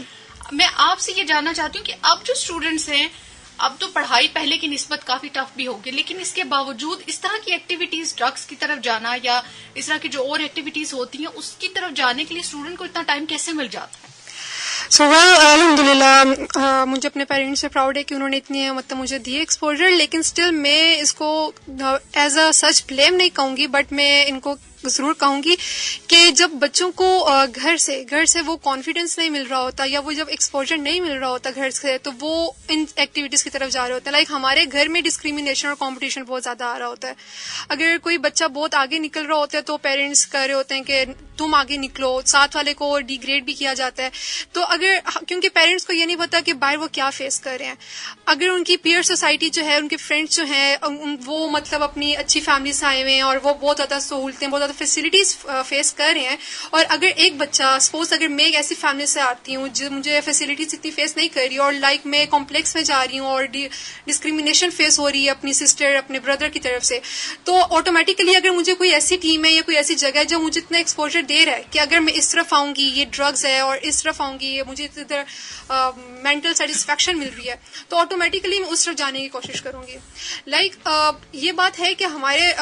میں آپ سے یہ جاننا چاہتی ہوں کہ اب جو اسٹوڈنٹس ہیں, اب تو پڑھائی پہلے کی نسبت کافی ٹف بھی ہوگی, لیکن اس کے باوجود اس طرح کی ایکٹیویٹیز, ڈرگس کی طرف جانا یا اس طرح کی جو اور ایکٹیویٹیز ہوتی ہیں اس کی طرف جانے کے لیے اسٹوڈنٹ کو اتنا ٹائم کیسے مل جاتا ہے؟ الحمد للہ مجھے اپنے پیرنٹس سے پراؤڈ ہے کہ انہوں نے اتنی مجھے دی ایکسپوجر, لیکن اسٹل میں اس کو ایز اے سچ بلیم نہیں کہوں گی, بٹ میں ان کو ضرور کہوں گی کہ جب بچوں کو گھر سے وہ کانفیڈینس نہیں مل رہا ہوتا یا وہ جب ایکسپوجر نہیں مل رہا ہوتا گھر سے, تو وہ ان ایکٹیویٹیز کی طرف جا رہے ہوتے ہیں. لائک ہمارے گھر میں ڈسکریمنیشن اور کمپٹیشن بہت زیادہ آ رہا ہوتا ہے. اگر کوئی بچہ بہت آگے نکل رہا ہوتا ہے تو پیرنٹس کہہ رہے ہوتے ہیں کہ تم آگے نکلو, ساتھ والے کو ڈی گریڈ بھی کیا جاتا ہے. تو کیونکہ پیرنٹس کو یہ نہیں پتا کہ باہر وہ کیا فیس کر رہے ہیں. اگر ان کی پیئر سوسائٹی جو ہے, ان کے فرینڈس جو ہیں, وہ مطلب اپنی اچھی فیملی سے آئے ہوئے ہیں اور وہ بہت زیادہ سہولتیں, بہت زیادہ فیسلٹیز فیس کر رہے ہیں, اور اگر ایک بچہ سپوز اگر میں ایک ایسی فیملی سے آتی ہوں جو مجھے فیسلٹیز اتنی فیس نہیں کر رہی اور لائک میں کمپلیکس میں جا رہی ہوں اور ڈسکریمنیشن فیس ہو رہی ہے اپنی سسٹر اپنے بردر کی طرف سے, تو آٹومیٹیکلی اگر مجھے کوئی ایسی ٹیم ہے یا کوئی ایسی جگہ ہے جو مجھے اتنا ایکسپوجر دے رہا ہے کہ اگر میں اس طرف آؤں گی یہ ڈرگز ہے اور اس طرف آؤں گی مجھے ادھر مینٹل سیٹسفیکشن مل رہی ہے, تو آٹومیٹیکلی میں اس طرف جانے کی کوشش کروں گی. لائک یہ بات ہے کہ ہمارے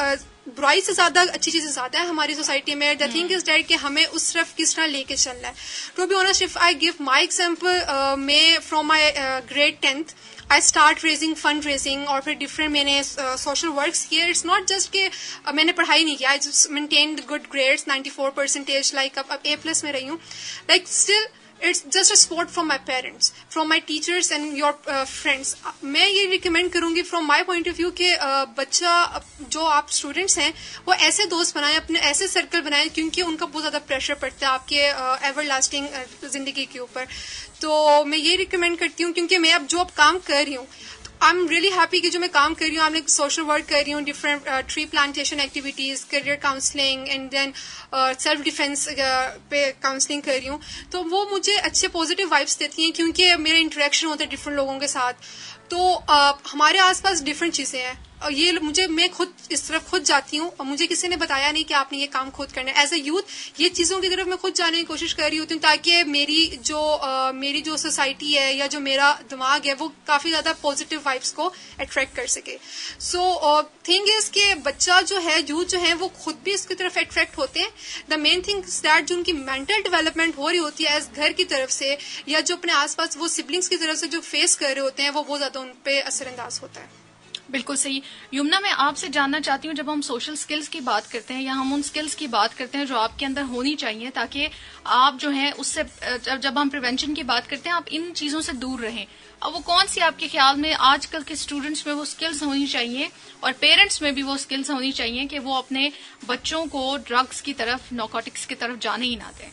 برائی سے زیادہ اچھی چیزیں زیادہ ہے ہماری سوسائٹی میں. دا تھنگ از دیٹ کہ ہمیں اس طرف کس طرح لے کے چلنا ہے. To be honest, if I give my example, میں from my grade 10th I start raising fund raising اور پھر ڈفرینٹ میں نے سوشل ورکس کیے. اٹس ناٹ جسٹ کہ میں نے پڑھائی نہیں کیا, I just maintained good grades 94%, like اب A+ میں رہی ہوں. Like still it's just a support from my parents, from my teachers and your friends. میں یہ ریکمینڈ کروں گی from my point of view کہ بچہ جو آپ اسٹوڈینٹس ہیں وہ ایسے دوست بنائیں, اپنے ایسے سرکل بنائیں, کیونکہ ان کا بہت زیادہ پریشر پڑتا ہے آپ کے ایور لاسٹنگ زندگی کے اوپر. تو میں یہ ریکمینڈ کرتی ہوں, کیونکہ میں اب جو کام کر رہی ہوں, آئی ایم ریئلی ہیپی کہ جو میں کام کر رہی ہوں, آپ نے سوشل ورک کر رہی ہوں, different tree plantation activities, career counselling and then self defence پہ کاؤنسلنگ کر رہی ہوں, تو وہ مجھے اچھے پازیٹیو وائبس دیتی ہیں کیونکہ میرے انٹریکشن ہوتے ہیں ڈفرینٹ لوگوں کے ساتھ. تو ہمارے آس پاس ڈفرینٹ چیزیں ہیں, اور یہ میں خود اس طرف خود جاتی ہوں, اور مجھے کسی نے بتایا نہیں کہ آپ نے یہ کام خود کرنا ہے. ایز اے یوتھ یہ چیزوں کی طرف میں خود جانے کی کوشش کر رہی ہوتی ہوں تاکہ میری جو سوسائٹی ہے یا جو میرا دماغ ہے وہ کافی زیادہ پازیٹیو وائبس کو اٹریکٹ کر سکے. سو تھنگ از کہ بچہ جو ہے, یوتھ جو ہے, وہ خود بھی اس کی طرف اٹریکٹ ہوتے ہیں. دا مین تھنگ از دیٹ جو ان کی مینٹل ڈیولپمنٹ ہو رہی ہوتی ہے ایز گھر کی طرف سے یا جو اپنے آس پاس وہ سبلنگس کی طرف سے جو فیس کر رہے ہوتے ہیں, وہ بہت زیادہ ان پہ اثر انداز ہوتا ہے. بالکل صحیح. یمنا, میں آپ سے جاننا چاہتی ہوں, جب ہم سوشل سکلز کی بات کرتے ہیں یا ہم ان سکلز کی بات کرتے ہیں جو آپ کے اندر ہونی چاہیے تاکہ آپ جو ہیں اس سے, جب ہم پریونشن کی بات کرتے ہیں, آپ ان چیزوں سے دور رہیں, اب وہ کون سی آپ کے خیال میں آج کل کے اسٹوڈنٹس میں وہ سکلز ہونی چاہیے اور پیرنٹس میں بھی وہ سکلز ہونی چاہیے کہ وہ اپنے بچوں کو ڈرگس کی طرف, نارکوٹکس کی طرف جانے ہی نہ دیں؟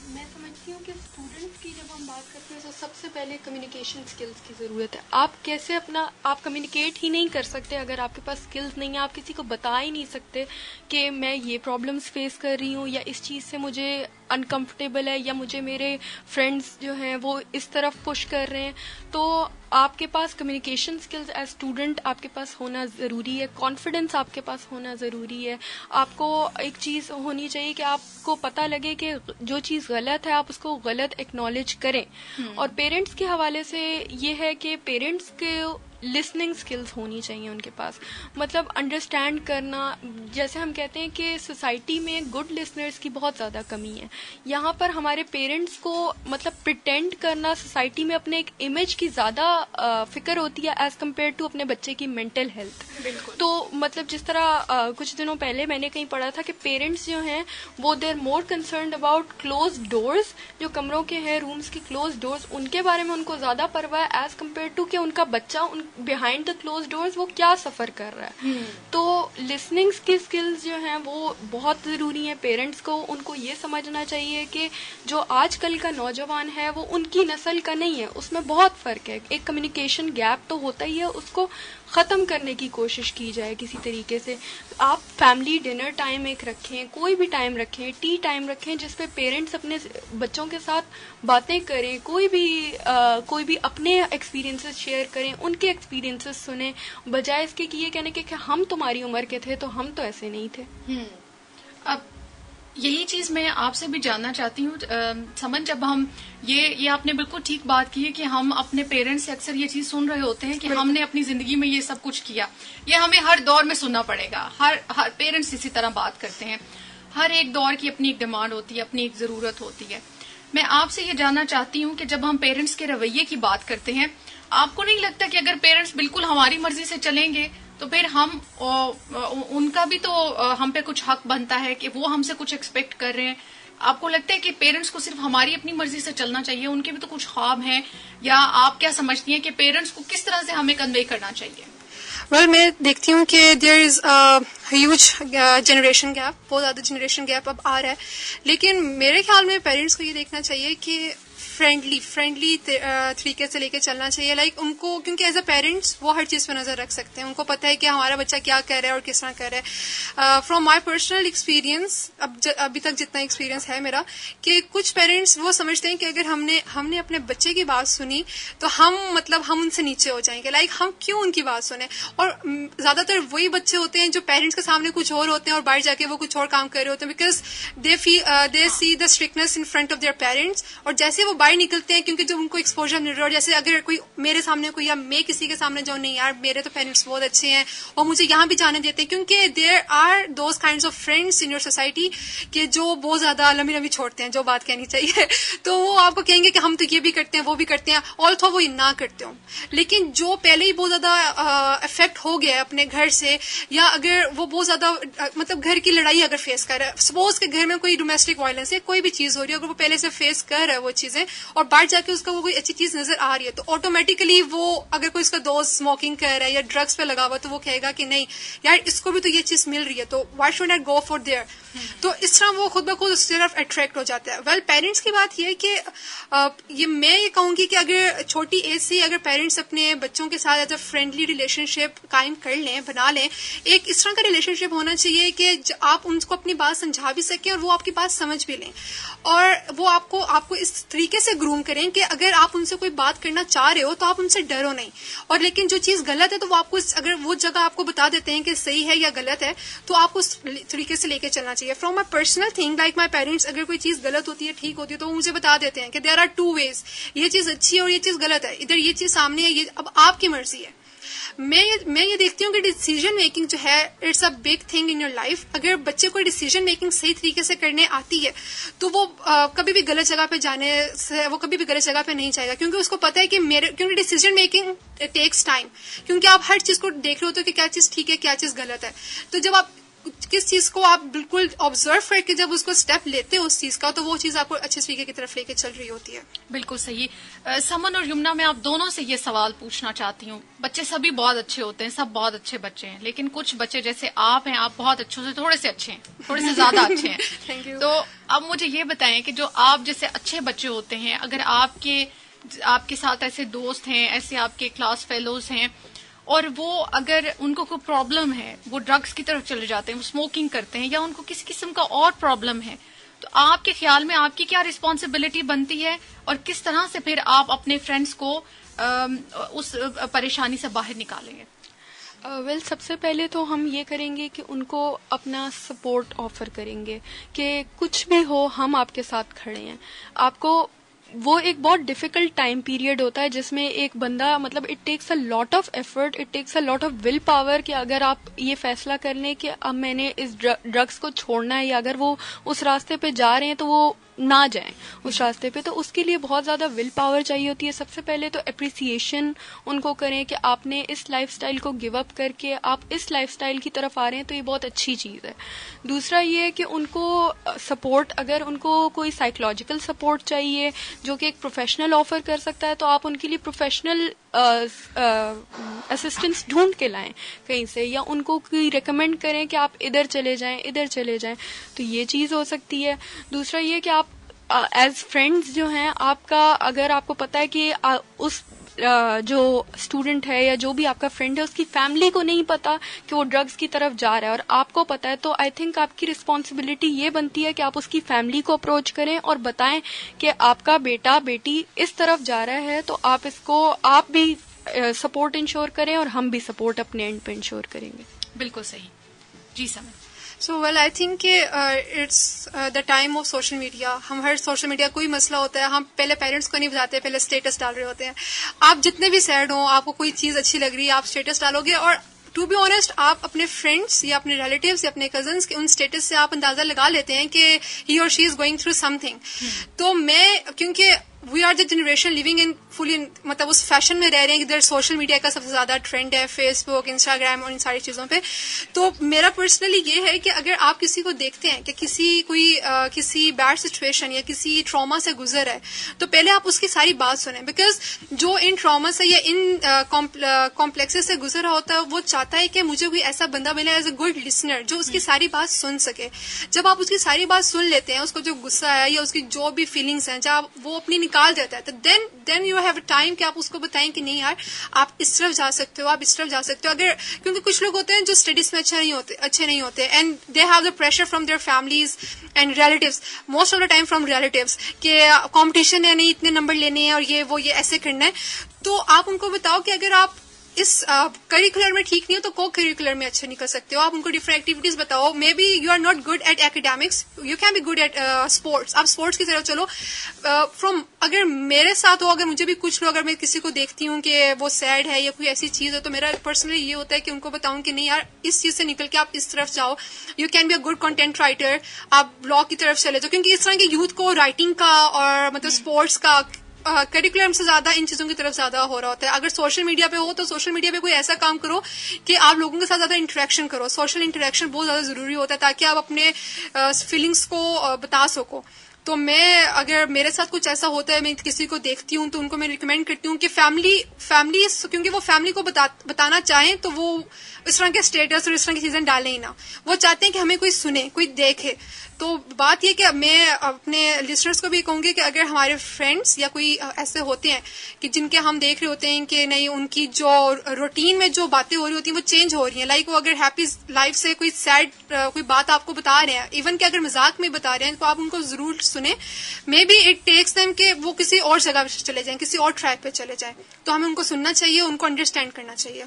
میں سمجھتی ہوں کہ اسٹوڈنٹس کی جب ہم بات کرتے ہیں تو سب سے پہلے کمیونیکیشن اسکلس کی ضرورت ہے. آپ کیسے آپ کمیونیکیٹ ہی نہیں کر سکتے اگر آپ کے پاس اسکلس نہیں ہیں. آپ کسی کو بتا ہی نہیں سکتے کہ میں یہ پرابلمس فیس کر رہی ہوں یا اس چیز سے مجھے انکمفرٹیبل ہے یا مجھے میرے فرینڈس جو ہیں وہ اس طرف پش کر رہے ہیں. تو آپ کے پاس کمیونیکیشن اسکلز ایز اسٹوڈنٹ آپ کے پاس ہونا ضروری ہے. کانفیڈنس آپ کے پاس ہونا ضروری ہے. آپ کو ایک چیز ہونی چاہیے کہ آپ کو پتہ لگے کہ جو چیز غلط ہے آپ اس کو غلط ایکنالج کریں. اور پیرنٹس کے حوالے سے یہ ہے کہ پیرنٹس کے لسننگ اسکلز ہونی چاہیے ان کے پاس. مطلب انڈرسٹینڈ کرنا, جیسے ہم کہتے ہیں کہ سوسائٹی میں گڈ لسنرس کی بہت زیادہ کمی ہے. یہاں پر ہمارے پیرنٹس کو مطلب پریٹینڈ کرنا, سوسائٹی میں اپنے ایک امیج کی زیادہ فکر ہوتی ہے ایز کمپیئر ٹو اپنے بچے کی مینٹل ہیلتھ. تو مطلب جس طرح کچھ دنوں پہلے میں نے کہیں پڑھا تھا کہ پیرنٹس جو ہیں وہ they are more concerned about close doors, جو کمروں کے ہیں, رومز کی کلوز ڈورز, ان کے بارے میں ان کو زیادہ پرواہ ہے ایز کمپیئر ٹو کہ ان کا بچہ بیہائنڈ دا کلوز ڈورز وہ کیا سفر کر رہا ہے. تو لسننگ کی اسکلز جو ہیں وہ بہت ضروری ہیں. پیرنٹس کو ان کو یہ سمجھنا چاہیے کہ جو آج کل کا نوجوان ہے وہ ان کی نسل کا نہیں ہے, اس میں بہت فرق ہے. ایک کمیونیکیشن گیپ تو ہوتا ہی ہے, اس کو ختم کرنے کی کوشش کی جائے کسی طریقے سے. آپ فیملی ڈنر ٹائم ایک رکھیں, کوئی بھی ٹائم رکھیں, ٹی ٹائم رکھیں جس پہ پیرنٹس اپنے بچوں کے ساتھ باتیں کریں, کوئی بھی اپنے ایکسپیرینسز شیئر کریں, ان کے ایکسپیرینسز سنیں, بجائے اس کے کہ یہ کہنے کے کہ ہم تمہاری عمر کے تھے تو ہم تو ایسے نہیں تھے. اب یہی چیز میں آپ سے بھی جاننا چاہتی ہوں سمن, جب ہم یہ آپ نے بالکل ٹھیک بات کی ہے کہ ہم اپنے پیرنٹس سے اکثر یہ چیز سن رہے ہوتے ہیں کہ ہم نے اپنی زندگی میں یہ سب کچھ کیا, یہ ہمیں ہر دور میں سننا پڑے گا. ہر پیرنٹس اسی طرح بات کرتے ہیں, ہر ایک دور کی اپنی ایک ڈیمانڈ ہوتی ہے, اپنی ایک ضرورت ہوتی ہے. میں آپ سے یہ جاننا چاہتی ہوں کہ جب ہم پیرنٹس کے رویے کی بات کرتے ہیں, آپ کو نہیں لگتا کہ اگر پیرنٹس بالکل ہماری مرضی سے چلیں گے تو پھر ہم ان کا بھی تو ہم پہ کچھ حق بنتا ہے کہ وہ ہم سے کچھ ایکسپیکٹ کر رہے ہیں. آپ کو لگتا ہے کہ پیرنٹس کو صرف ہماری اپنی مرضی سے چلنا چاہیے, ان کے بھی تو کچھ خواب ہیں, یا آپ کیا سمجھتی ہیں کہ پیرنٹس کو کس طرح سے ہمیں کنوے کرنا چاہیے؟ ویل میں دیکھتی ہوں کہ دیر از ہیوج جنریشن گیپ, بہت زیادہ جنریشن گیپ اب آ رہا ہے. لیکن میرے خیال میں پیرنٹس کو یہ دیکھنا چاہیے کہ فرینڈلی طریقے سے لے کے چلنا چاہیے. لائک ان کو, کیونکہ ایز اے پیرنٹس وہ ہر چیز پہ نظر رکھ سکتے ہیں, ان کو پتہ ہے کہ ہمارا بچہ کیا کر رہا ہے اور کس طرح کر رہا ہے. فرام مائی پرسنل ایکسپیرینس, ابھی تک جتنا ایکسپیرینس ہے میرا, کہ کچھ پیرنٹس وہ سمجھتے ہیں کہ اگر ہم نے اپنے بچے کی بات سنی تو ہم ان سے نیچے ہو جائیں گے. لائک ہم کیوں ان کی بات سنیں؟ اور زیادہ تر وہی بچے ہوتے ہیں جو پیرنٹس کے سامنے کچھ اور ہوتے ہیں اور باہر جا کے وہ کچھ اور کام کر رہے ہوتے ہیں, because they see the strictness in front of their parents. اور جیسے وہ باہر نکلتے ہیں, کیونکہ جب ان کو ایکسپوجر مل رہا ہے, اور جیسے اگر کوئی میرے سامنے کوئی, یا میں کسی کے سامنے جاؤں, نہیں یار میرے تو پیرنٹس بہت اچھے ہیں اور مجھے یہاں بھی جانے دیتے ہیں, کیونکہ there are those kinds of friends in your society کہ جو بہت زیادہ لمبی چھوڑتے ہیں جو بات کہنی چاہیے. تو وہ آپ کو کہیں گے کہ ہم تو یہ بھی کرتے ہیں وہ بھی کرتے ہیں, آلتھو وہ نہ کرتے ہوں. لیکن جو پہلے ہی بہت زیادہ افیکٹ ہو گیا ہے اپنے گھر سے, یا اگر وہ بہت زیادہ مطلب گھر کی لڑائی اگر فیس کر رہا ہے, سپوز کہ گھر میں کوئی ڈومیسٹک وائلنس ہے, کوئی بھی چیز ہو رہی ہے, اگر وہ پہلے سے فیس کر رہا ہے وہ چیزیں, اور باہر جا کے اس کا وہ کوئی اچھی چیز نظر آ رہی ہے, تو آٹومیٹیکلی وہ اگر کوئی اس کا دوست اسموکنگ کر رہا ہے یا ڈرگس پہ لگا ہوا, تو وہ کہے گا کہ نہیں یار اس کو بھی تو یہ چیز مل رہی ہے, تو why should I go for there. تو اس طرح وہ خود بخود اس طرف اٹریکٹ ہو جاتا ہے. ویل پیرنٹس کی بات یہ ہے کہ میں یہ کہوں گی کہ اگر چھوٹی ایج سے اگر پیرنٹس اپنے بچوں کے ساتھ ایز اے فرینڈلی ریلیشن شپ قائم کر لیں, بنا لیں, ایک اس طرح کا ریلیشن شپ ہونا چاہیے کہ آپ ان کو اپنی بات سمجھا بھی سکیں اور وہ آپ کی بات سمجھ بھی لیں, اور وہ آپ کو اس طریقے سے گروم کریں کہ اگر آپ ان سے کوئی بات کرنا چاہ رہے ہو تو آپ ان سے ڈرو نہیں, اور لیکن جو چیز غلط ہے تو وہ آپ کو اگر وہ جگہ آپ کو بتا دیتے ہیں کہ صحیح ہے یا غلط ہے, تو آپ کو اس طریقے سے لے کے چلنا چاہیے. From my personal thing, like my parents, اگر کوئی چیز غلط ہوتی ہے ٹھیک ہوتی ہے تو وہ مجھے بتا دیتے ہیں کہ دیر آر 2 ways, یہ چیز اچھی ہے اور یہ چیز غلط ہے, ادھر یہ چیز سامنے ہے, یہ اب آپ کی مرضی ہے. میں یہ دیکھتی ہوں کہ ڈیسیژن میکنگ جو ہے it's a big thing in your life. اگر بچے کو ڈیسیژن میکنگ صحیح طریقے سے کرنے آتی ہے تو وہ کبھی بھی غلط جگہ پہ جانے سے وہ کبھی بھی غلط جگہ پہ نہیں جائے گا, کیونکہ اس کو پتا ہے کہ کیونکہ ڈیسیژن میکنگ ٹیکس ٹائم, کیونکہ آپ ہر چیز کو دیکھ رہے ہوتے ہو کہ کیا چیز ٹھیک ہے کیا چیز غلط ہے. تو جب آپ کس چیز کو آپ بالکل آبزرو کر کے جب اس کو اسٹیپ لیتے ہو اس چیز کا, تو وہ چیز آپ کو اچھے طریقے کی طرف لے کے چل رہی ہوتی ہے. بالکل صحیح. سمن اور یمنا, میں آپ دونوں سے یہ سوال پوچھنا چاہتی ہوں. بچے سبھی بہت اچھے ہوتے ہیں, سب بہت اچھے بچے ہیں, لیکن کچھ بچے جیسے آپ ہیں, آپ بہت اچھے سے تھوڑے سے اچھے ہیں, تھوڑے سے زیادہ اچھے ہیں. Thank you. تو اب مجھے یہ بتائیں کہ جو آپ جیسے اچھے بچے ہوتے ہیں, اگر آپ کے ساتھ ایسے دوست ہیں, ایسے آپ کے کلاس فیلوز ہیں, اور وہ اگر ان کو کوئی پرابلم ہے, وہ ڈرگس کی طرف چلے جاتے ہیں, وہ اسموکنگ کرتے ہیں, یا ان کو کسی قسم کا اور پرابلم ہے, تو آپ کے خیال میں آپ کی کیا رسپانسبلٹی بنتی ہے, اور کس طرح سے پھر آپ اپنے فرینڈس کو اس پریشانی سے باہر نکالیں گے؟ سب سے پہلے تو ہم یہ کریں گے کہ ان کو اپنا سپورٹ آفر کریں گے کہ کچھ بھی ہو ہم آپ کے ساتھ کھڑے ہیں. آپ کو وہ ایک بہت ڈیفیکلٹ ٹائم پیریڈ ہوتا ہے جس میں ایک بندہ مطلب it takes a lot of effort, it takes a lot of will power کہ اگر آپ یہ فیصلہ کر لیں کہ اب میں نے اس ڈرگس کو چھوڑنا ہے, یا اگر وہ اس راستے پہ جا رہے ہیں تو وہ نہ جائیں اس راستے پہ, تو اس کے لیے بہت زیادہ ول پاور چاہیے ہوتی ہے. سب سے پہلے تو اپریسیشن ان کو کریں کہ آپ نے اس لائف سٹائل کو گیو اپ کر کے آپ اس لائف سٹائل کی طرف آ رہے ہیں, تو یہ بہت اچھی چیز ہے. دوسرا یہ ہے کہ ان کو سپورٹ, اگر ان کو کوئی سائیکولوجیکل سپورٹ چاہیے جو کہ ایک پروفیشنل آفر کر سکتا ہے, تو آپ ان کے لیے پروفیشنل اسسٹنس ڈھونڈ کے لائیں کہیں سے, یا ان کو کوئی ریکمینڈ کریں کہ آپ ادھر چلے جائیں ادھر چلے جائیں, تو یہ چیز ہو سکتی ہے. دوسرا یہ کہ آپ ایز فرینڈز جو ہیں آپ کا, اگر آپ کو پتا ہے کہ اس جو اسٹوڈنٹ ہے یا جو بھی آپ کا فرینڈ ہے اس کی فیملی کو نہیں پتا کہ وہ ڈرگز کی طرف جا رہا ہے اور آپ کو پتا ہے, تو آئی تھنک آپ کی رسپانسبلٹی یہ بنتی ہے کہ آپ اس کی فیملی کو اپروچ کریں اور بتائیں کہ آپ کا بیٹا بیٹی اس طرف جا رہا ہے, تو آپ اس کو آپ بھی سپورٹ انشور کریں اور ہم بھی سپورٹ اپنے اینڈ پہ انشور کریں گے. بالکل صحیح. جی سمجھ. سو ویل آئی تھنک کہ it's the time of social media. ہم ہر سوشل میڈیا کوئی مسئلہ ہوتا ہے, ہم پہلے پیرنٹس کو نہیں بتاتے, پہلے اسٹیٹس ڈال رہے ہوتے ہیں. آپ جتنے بھی سیڈ ہوں, آپ کو کوئی چیز اچھی لگ رہی ہے, آپ اسٹیٹس ڈالو گے, اور ٹو بی آنیسٹ آپ اپنے فرینڈس یا اپنے ریلیٹیوز یا اپنے کزنس کے ان اسٹیٹس سے آپ اندازہ لگا لیتے ہیں کہ ہی اور she is going through something. تو میں کیونکہ we are the generation living in فلی مطلب اس فیشن میں رہ رہے ہیں کہ ادھر سوشل میڈیا کا سب سے زیادہ ٹرینڈ ہے, فیس بک, انسٹاگرام اور ان ساری چیزوں پہ. تو میرا پرسنلی یہ ہے کہ اگر آپ کسی کو دیکھتے ہیں کہ کسی بیڈ سچویشن یا کسی ٹراما سے گزر ہے, تو پہلے آپ اس کی ساری بات سنیں, بیکاز جو ان ٹراما سے یا ان کمپلیکسز سے گزر رہا ہوتا ہے وہ چاہتا ہے کہ مجھے کوئی ایسا بندہ ملے ایز اے گڈ لسنر جو اس کی ساری بات سن سکے. جب آپ اس کی ساری بات سن لیتے ہیں, اس کو جو غصہ ہے یا اس کی جو بھی فیلنگس ہیں جب وہ اپنی نکال دیتا ہے, تو then you have a time کہ آپ اس کو بتائیں کہ نہیں یار آپ اس طرف جا سکتے ہو, آپ اس طرف جا سکتے ہو. اگر کیونکہ کچھ لوگ ہوتے ہیں جو اسٹڈیز میں اچھے نہیں ہوتے, and they have the pressure from their families and relatives, most of the time from relatives, کہ کمپٹیشن ہے, نہیں اتنے نمبر لینے ہیں اور یہ ایسے کرنا ہے. تو آپ ان کو بتاؤ کہ اگر آپ اس کریکولر میں ٹھیک نہیں ہو تو کو کریکولر میں اچھے نکل سکتے ہو. آپ ان کو ڈفرنٹ ایکٹیویٹیز بتاؤ. May be you are not good at academics, you can be good at sports. آپ اسپورٹس کی طرف چلو. اگر میرے ساتھ ہو, اگر مجھے بھی کچھ لوگ, اگر میں کسی کو دیکھتی ہوں کہ وہ سیڈ ہے یا کوئی ایسی چیز ہے, تو میرا پرسنلی یہ ہوتا ہے کہ ان کو بتاؤں کہ نہیں یار اس چیز سے نکل کے آپ اس طرف جاؤ, you can be a good content writer, آپ بلاگ کی طرف چلے جاؤ. کیونکہ اس طرح کے یوتھ کو رائٹنگ کا اور مطلب اسپورٹس کا کریکولم سے زیادہ ان چیزوں کی طرف زیادہ ہو رہا ہوتا ہے. اگر سوشل میڈیا پہ ہو تو سوشل میڈیا پہ کوئی ایسا کام کرو کہ آپ لوگوں کے ساتھ زیادہ انٹریکشن کرو. سوشل انٹریکشن بہت زیادہ ضروری ہوتا ہے تاکہ آپ اپنے فیلنگس کو بتا سکو. تو میں اگر میرے ساتھ کچھ ایسا ہوتا ہے, میں کسی کو دیکھتی ہوں تو ان کو میں ریکمینڈ کرتی ہوں کہ فیملی کیونکہ وہ فیملی کو بتانا چاہیں تو وہ اس طرح کے اسٹیٹس اور اس طرح کی چیزیں ڈالیں ہی نہ. وہ چاہتے ہیں کہ ہمیں کوئی سنے, کوئی دیکھے. تو بات یہ کہ میں اپنے لسنرز کو بھی کہوں گی کہ اگر ہمارے فرینڈس یا کوئی ایسے ہوتے ہیں کہ جن کے ہم دیکھ رہے ہوتے ہیں کہ نہیں ان کی جو روٹین میں جو باتیں ہو رہی ہوتی ہیں وہ چینج ہو رہی ہیں, لائک وہ اگر ہیپی لائف سے کوئی سیڈ کوئی بات آپ کو بتا رہے ہیں, ایون کہ اگر مذاق میں بتا رہے ہیں, تو آپ ان کو ضرور سنیں. Maybe it takes them کہ وہ کسی اور جگہ پہ چلے جائیں, کسی اور ٹریک پہ چلے جائیں, تو ہمیں ان کو سننا چاہیے, ان کو انڈرسٹینڈ کرنا چاہیے.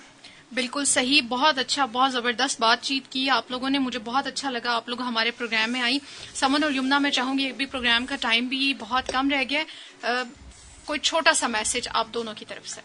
بالکل صحیح. بہت اچھا, بہت زبردست بات چیت کی آپ لوگوں نے, مجھے بہت اچھا لگا آپ لوگ ہمارے پروگرام میں آئی. سمن اور یمنا, میں چاہوں گی ایک بھی پروگرام کا ٹائم بھی بہت کم رہ گیا, کوئی چھوٹا سا میسج آپ دونوں کی طرف سے.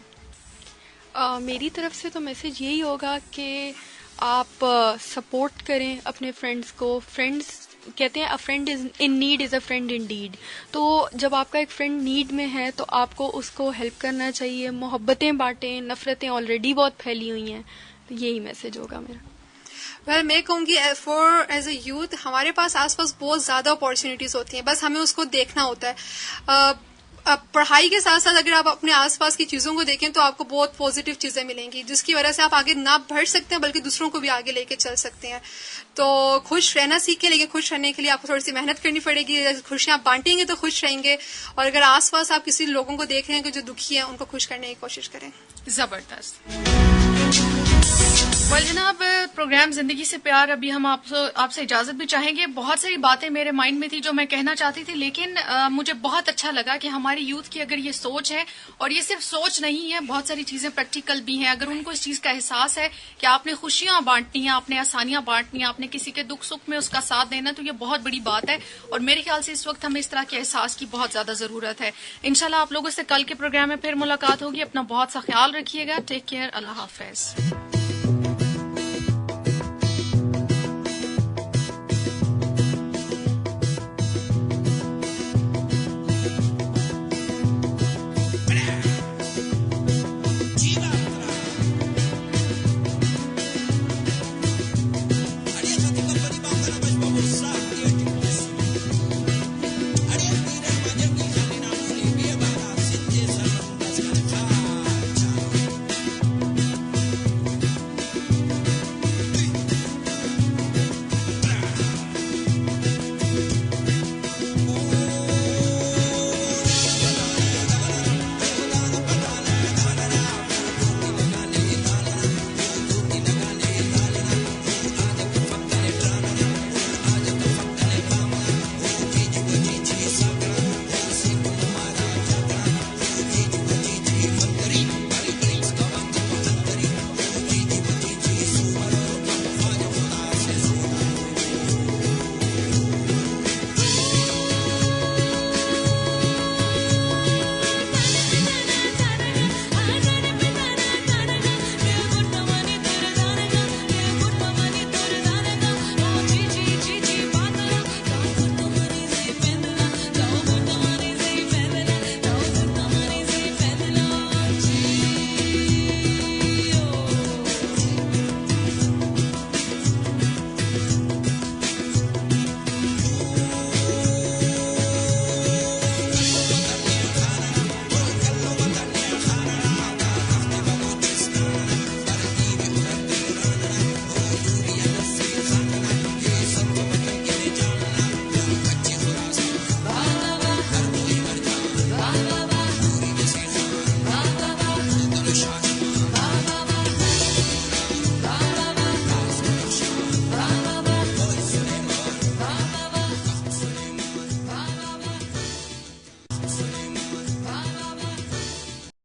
میری طرف سے تو میسج یہی ہوگا کہ آپ سپورٹ کریں اپنے فرینڈس کو. فرینڈس کہتے ہیں, a friend is in need is a friend indeed. تو جب آپ کا ایک فرینڈ نیڈ میں ہے تو آپ کو اس کو ہیلپ کرنا چاہیے. محبتیں بانٹیں, نفرتیں آلریڈی بہت پھیلی ہوئی ہیں. تو یہی میسج ہوگا میرا. میں کہوں گی فار ایز اے یوتھ ہمارے پاس آس پاس بہت زیادہ اپارچونیٹیز ہوتی ہیں, بس ہمیں اس کو دیکھنا ہوتا ہے. پڑھائی کے ساتھ ساتھ اگر آپ اپنے آس پاس کی چیزوں کو دیکھیں تو آپ کو بہت پازیٹیو چیزیں ملیں گی, جس کی وجہ سے آپ آگے نہ بڑھ سکتے ہیں بلکہ دوسروں کو بھی آگے لے کے چل سکتے ہیں. تو خوش رہنا سیکھیں, لیکن خوش رہنے کے لیے آپ کو تھوڑی سی محنت کرنی پڑے گی. خوشیاں بانٹیں گے تو خوش رہیں گے, اور اگر آس پاس آپ کسی لوگوں کو دیکھ رہے ہیں کہ جو دکھی ہیں ان کو خوش کرنے کی کوشش کریں. زبردست. جناب پروگرام زندگی سے پیار، ابھی ہم آپ سے اجازت بھی چاہیں گے. بہت ساری باتیں میرے مائنڈ میں تھی جو میں کہنا چاہتی تھی، لیکن مجھے بہت اچھا لگا کہ ہماری یوتھ کی اگر یہ سوچ ہے، اور یہ صرف سوچ نہیں ہے، بہت ساری چیزیں پریکٹیکل بھی ہیں، اگر ان کو اس چیز کا احساس ہے کہ آپ نے خوشیاں بانٹنی ہیں، آپ نے آسانیاں بانٹنی ہیں، آپ نے کسی کے دکھ سکھ میں اس کا ساتھ دینا، تو یہ بہت بڑی بات ہے. اور میرے خیال سے اس وقت ہمیں اس طرح کے احساس کی بہت زیادہ ضرورت ہے. انشاءاللہ آپ لوگوں سے کل کے پروگرام میں پھر ملاقات ہوگی. اپنا بہت سا خیال رکھیے گا. Take care. اللہ حافظ.